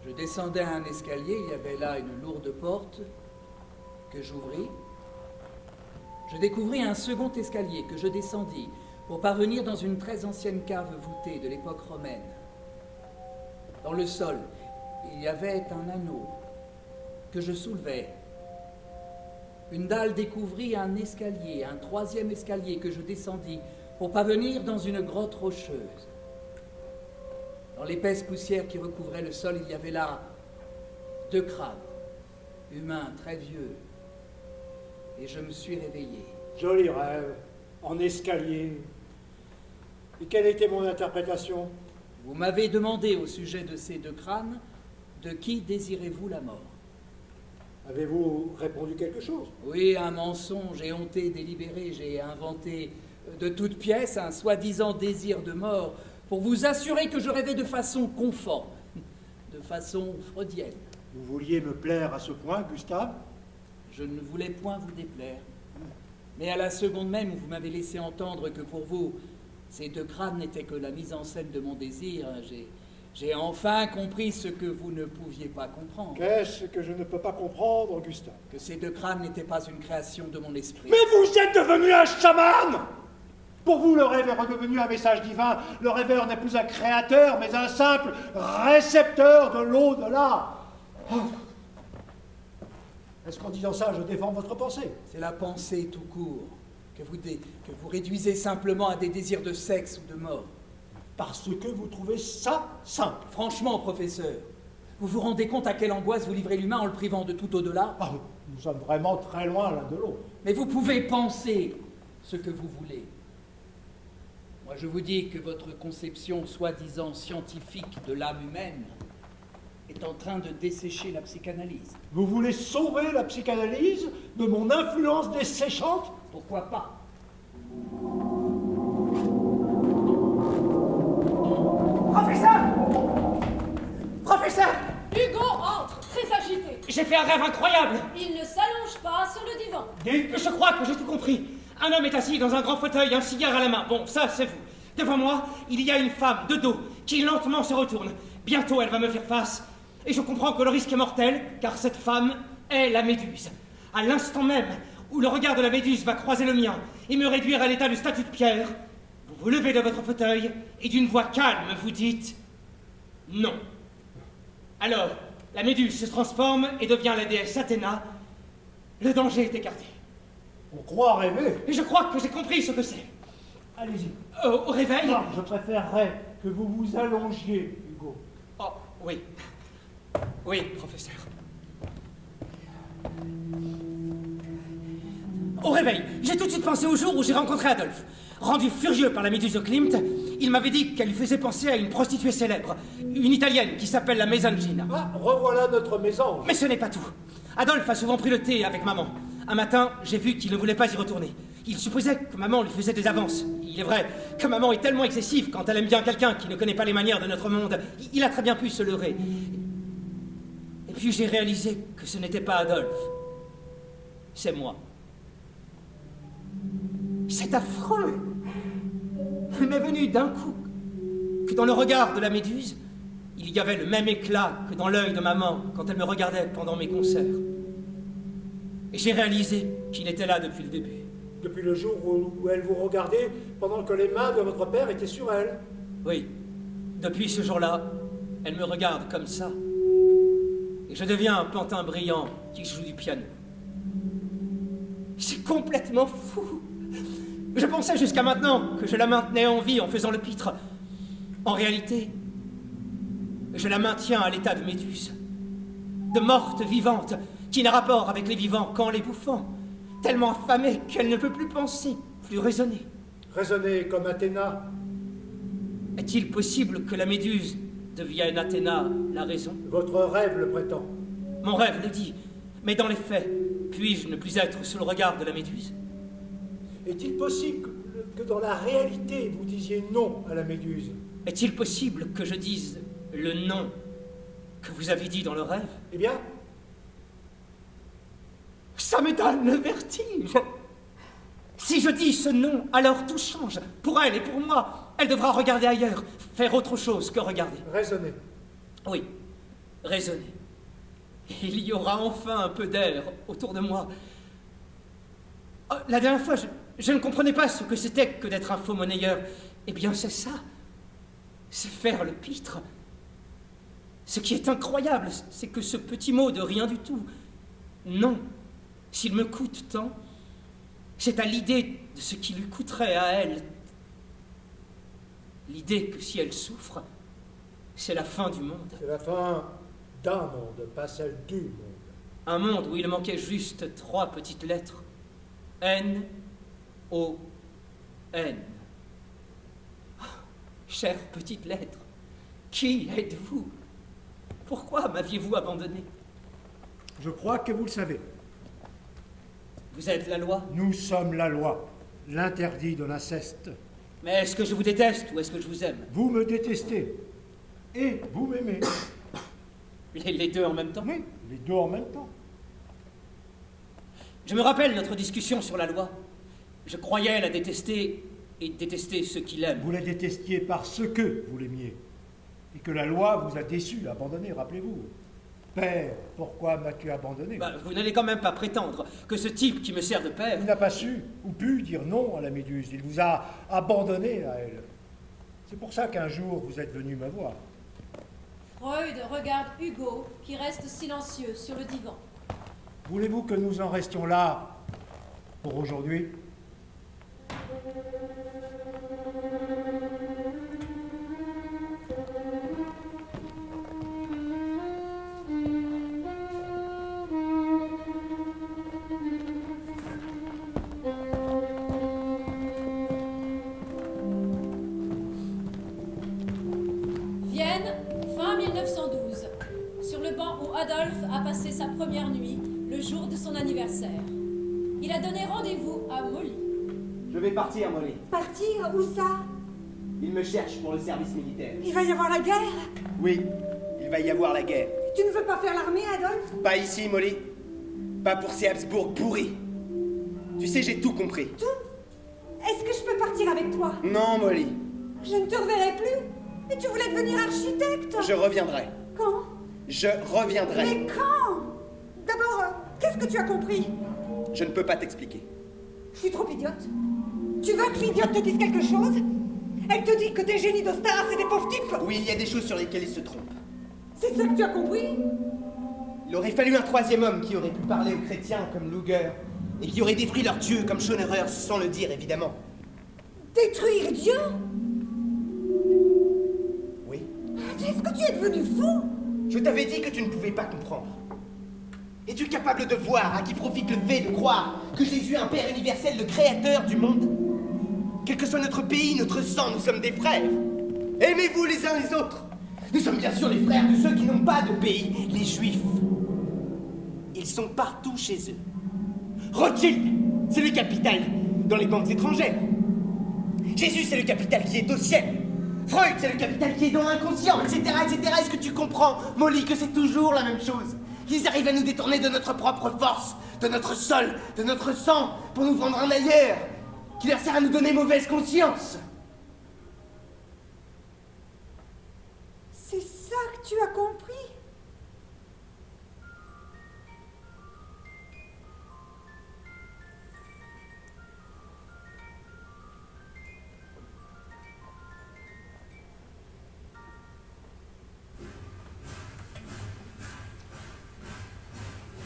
Je descendais un escalier, il y avait là une lourde porte que j'ouvris. Je découvris un second escalier que je descendis pour parvenir dans une très ancienne cave voûtée de l'époque romaine. Dans le sol, il y avait un anneau que je soulevais. Une dalle découvrit un escalier, un troisième escalier que je descendis pour parvenir dans une grotte rocheuse. Dans l'épaisse poussière qui recouvrait le sol, il y avait là 2 crânes, humains, très vieux. Et je me suis réveillé. Joli rêve, en escalier. Et quelle était mon interprétation? Vous m'avez demandé au sujet de ces 2 crânes, de qui désirez-vous la mort? Avez-vous répondu quelque chose? Oui, un mensonge éhonté, délibéré. J'ai inventé de toutes pièces un soi-disant désir de mort pour vous assurer que je rêvais de façon conforme, de façon freudienne. Vous vouliez me plaire à ce point, Gustave? Je ne voulais point vous déplaire. Mais à la seconde même où vous m'avez laissé entendre que pour vous, ces 2 crânes n'étaient que la mise en scène de mon désir, j'ai enfin compris ce que vous ne pouviez pas comprendre. Qu'est-ce que je ne peux pas comprendre, Gustave? Que ces 2 crânes n'étaient pas une création de mon esprit. Mais vous êtes devenu un chaman! Pour vous, le rêve est redevenu un message divin. Le rêveur n'est plus un créateur, mais un simple récepteur de l'au-delà. Oh. Est-ce qu'en disant ça, je défends votre pensée? C'est la pensée tout court, que vous réduisez simplement à des désirs de sexe ou de mort. Parce que vous trouvez ça simple. Franchement, professeur, Vous vous rendez compte à quelle angoisse vous livrez l'humain en le privant de tout au-delà? Ah, nous sommes vraiment très loin l'un de l'autre. Mais vous pouvez penser ce que vous voulez. Moi, je vous dis que votre conception soi-disant scientifique de l'âme humaine est en train de dessécher la psychanalyse. Vous voulez sauver la psychanalyse de mon influence desséchante? Pourquoi pas? Professeur! Professeur! Hugo entre, très agité. J'ai fait un rêve incroyable. Il ne s'allonge pas sur le divan. Je crois que j'ai tout compris. Un homme est assis dans un grand fauteuil, un cigare à la main. Bon, ça, c'est vous. Devant moi, il y a une femme, de dos, qui lentement se retourne. Bientôt, elle va me faire face. Et je comprends que le risque est mortel, car cette femme est la Méduse. À l'instant même où le regard de la Méduse va croiser le mien et me réduire à l'état de statue de pierre, vous vous levez de votre fauteuil et d'une voix calme, vous dites « non ». Alors, la Méduse se transforme et devient la déesse Athéna. Le danger est écarté. On croit rêver. Et je crois que j'ai compris ce que c'est. Allez-y. Au réveil? Non, je préférerais que vous vous allongiez, Hugo. Oh, oui. Oui, professeur. Au réveil, j'ai tout de suite pensé au jour où j'ai rencontré Adolphe. Rendu furieux par la Méduse de Klimt, il m'avait dit qu'elle lui faisait penser à une prostituée célèbre, une italienne qui s'appelle la Mesanggina. Ah, revoilà notre mésange. Mais ce n'est pas tout. Adolphe a souvent pris le thé avec maman. Un matin, j'ai vu qu'il ne voulait pas y retourner. Il supposait que maman lui faisait des avances. Il est vrai que maman est tellement excessive quand elle aime bien quelqu'un qui ne connaît pas les manières de notre monde. Il a très bien pu se leurrer. Et puis j'ai réalisé que ce n'était pas Adolphe. C'est moi. C'est affreux. Il m'est venu d'un coup que dans le regard de la Méduse, il y avait le même éclat que dans l'œil de maman quand elle me regardait pendant mes concerts. Et j'ai réalisé qu'il était là depuis le début. Depuis le jour où elle vous regardait pendant que les mains de votre père étaient sur elle? Oui. Depuis ce jour-là, elle me regarde comme ça. Et je deviens un pantin brillant qui joue du piano. C'est complètement fou. Je pensais jusqu'à maintenant que je la maintenais en vie en faisant le pitre. En réalité, je la maintiens à l'état de Méduse. De morte vivante, qui n'a rapport avec les vivants qu'en les bouffant. Tellement affamée qu'elle ne peut plus penser, plus raisonner. Raisonner comme Athéna? Est-il possible que la Méduse devienne Athéna la raison? Votre rêve le prétend. Mon rêve le dit, mais dans les faits, puis-je ne plus être sous le regard de la Méduse? Est-il possible que dans la réalité vous disiez non à la Méduse? Est-il possible que je dise le non que vous avez dit dans le rêve? Eh bien, ça me donne le vertige. Si je dis ce non, alors tout change. Pour elle et pour moi, elle devra regarder ailleurs, faire autre chose que regarder. Raisonner. Oui, raisonner. Il y aura enfin un peu d'air autour de moi. Oh, la dernière fois, je ne comprenais pas ce que c'était que d'être un faux monnayeur. Eh bien, c'est ça. C'est faire le pitre. Ce qui est incroyable, c'est que ce petit mot de rien du tout, non, s'il me coûte tant, c'est à l'idée de ce qui lui coûterait à elle. L'idée que si elle souffre, c'est la fin du monde. C'est la fin d'un monde, pas celle du monde. Un monde où il manquait juste 3 petites lettres. N-O-N. Oh, chère petite lettre, qui êtes-vous? Pourquoi m'aviez-vous abandonné? Je crois que vous le savez. Vous êtes la loi? Nous sommes la loi, l'interdit de l'inceste. Mais est-ce que je vous déteste ou est-ce que je vous aime? Vous me détestez. Et vous m'aimez. Les deux en même temps? Oui, les deux en même temps. Je me rappelle notre discussion sur la loi. Je croyais la détester et détester ceux qui l'aiment. Vous la détestiez parce que vous l'aimiez. Et que la loi vous a déçu, abandonné, rappelez-vous. Père, pourquoi m'as-tu abandonné? Vous n'allez quand même pas prétendre que ce type qui me sert de père... Il n'a pas su ou pu dire non à la Méduse. Il vous a abandonné à elle. C'est pour ça qu'un jour vous êtes venu me voir. Freud regarde Hugo, qui reste silencieux sur le divan. Voulez-vous que nous en restions là pour aujourd'hui? Adolphe a passé sa première nuit le jour de son anniversaire. Il a donné rendez-vous à Molly. Je vais partir, Molly. Partir? Où ça? Il me cherche pour le service militaire. Il va y avoir la guerre? Oui, il va y avoir la guerre. Tu ne veux pas faire l'armée, Adolphe? Pas ici, Molly. Pas pour ces Habsbourg pourris. Tu sais, j'ai tout compris. Tout? Est-ce que je peux partir avec toi? Non, Molly. Je ne te reverrai plus. Et tu voulais devenir architecte? Je reviendrai. Quand? Je reviendrai. Mais quand? D'abord, qu'est-ce que tu as compris? Je ne peux pas t'expliquer. Je suis trop idiote. Tu veux que l'idiote te dise quelque chose? Elle te dit que tes génies d'Ostar, c'est des pauvres types? Oui, il y a des choses sur lesquelles il se trompe. C'est ça que tu as compris? Il aurait fallu un troisième homme qui aurait pu parler aux chrétiens comme Luger et qui aurait détruit leur dieu comme Schonerer sans le dire, évidemment. Détruire Dieu? Oui. Est-ce que tu es devenu fou? Je t'avais dit que tu ne pouvais pas comprendre. Es-tu capable de voir à qui profite le fait de croire que Jésus est un Père universel, le créateur du monde? Quel que soit notre pays, notre sang, nous sommes des frères. Aimez-vous les uns les autres. Nous sommes bien sûr les frères de ceux qui n'ont pas de pays, les Juifs. Ils sont partout chez eux. Rothschild, c'est le capital dans les banques étrangères. Jésus, c'est le capital qui est au ciel. Freud, c'est le capital qui est dans l'inconscient, etc., etc. Est-ce que tu comprends, Molly, que c'est toujours la même chose? Qu'ils arrivent à nous détourner de notre propre force, de notre sol, de notre sang, pour nous vendre un ailleurs, qui leur sert à nous donner mauvaise conscience. C'est ça que tu as compris?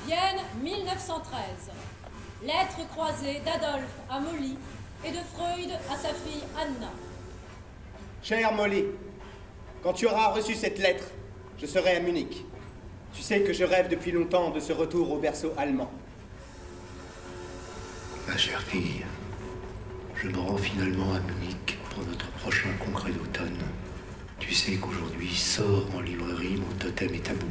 Vienne, 1913. Lettre croisée d'Adolphe à Molly et de Freud à sa fille Anna. Chère Molly, quand tu auras reçu cette lettre, je serai à Munich. Tu sais que je rêve depuis longtemps de ce retour au berceau allemand. Ma chère fille, je me rends finalement à Munich pour notre prochain congrès d'automne. Tu sais qu'aujourd'hui sort en librairie mon totem et tabou,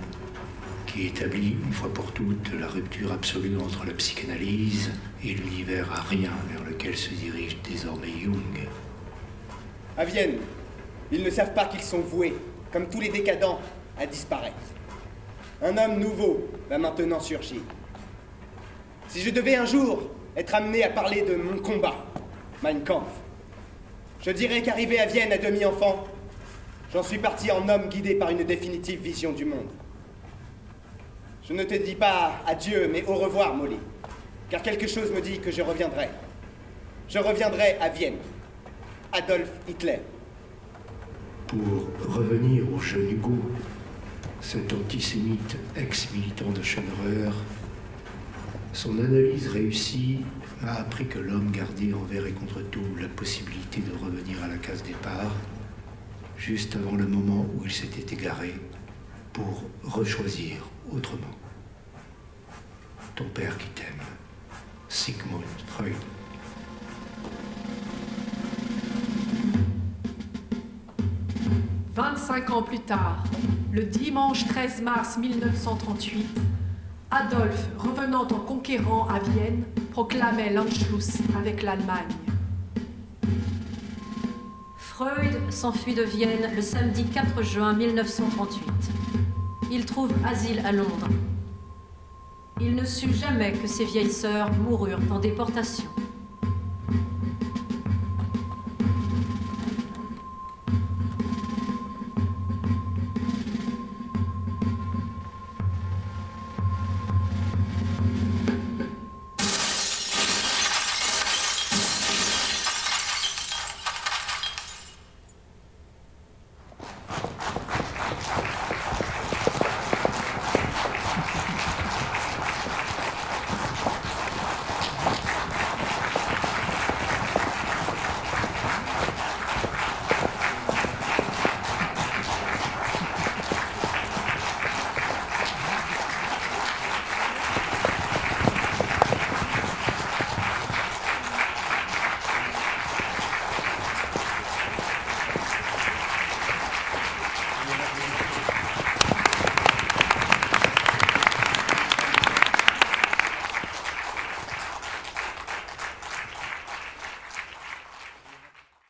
qui établit une fois pour toutes la rupture absolue entre la psychanalyse et l'univers arien vers lequel se dirige désormais Jung. À Vienne, ils ne savent pas qu'ils sont voués, comme tous les décadents, à disparaître. Un homme nouveau va maintenant surgir. Si je devais un jour être amené à parler de mon combat, Mein Kampf, je dirais qu'arrivé à Vienne à demi-enfant, j'en suis parti en homme guidé par une définitive vision du monde. Je ne te dis pas adieu, mais au revoir, Molly, car quelque chose me dit que je reviendrai. Je reviendrai à Vienne. Adolf Hitler. Pour revenir au jeune Hugo, cet antisémite ex-militant de Schonerer, son analyse réussie m'a appris que l'homme gardait envers et contre tout la possibilité de revenir à la case départ, juste avant le moment où il s'était égaré, pour rechoisir autrement. Ton père qui t'aime, Sigmund Freud. « 25 ans plus tard, le dimanche 13 mars 1938, Adolphe, revenant en conquérant à Vienne, proclamait l'Anschluss avec l'Allemagne. Freud s'enfuit de Vienne le samedi 4 juin 1938. Il trouve asile à Londres. Il ne sut jamais que ses vieilles sœurs moururent en déportation.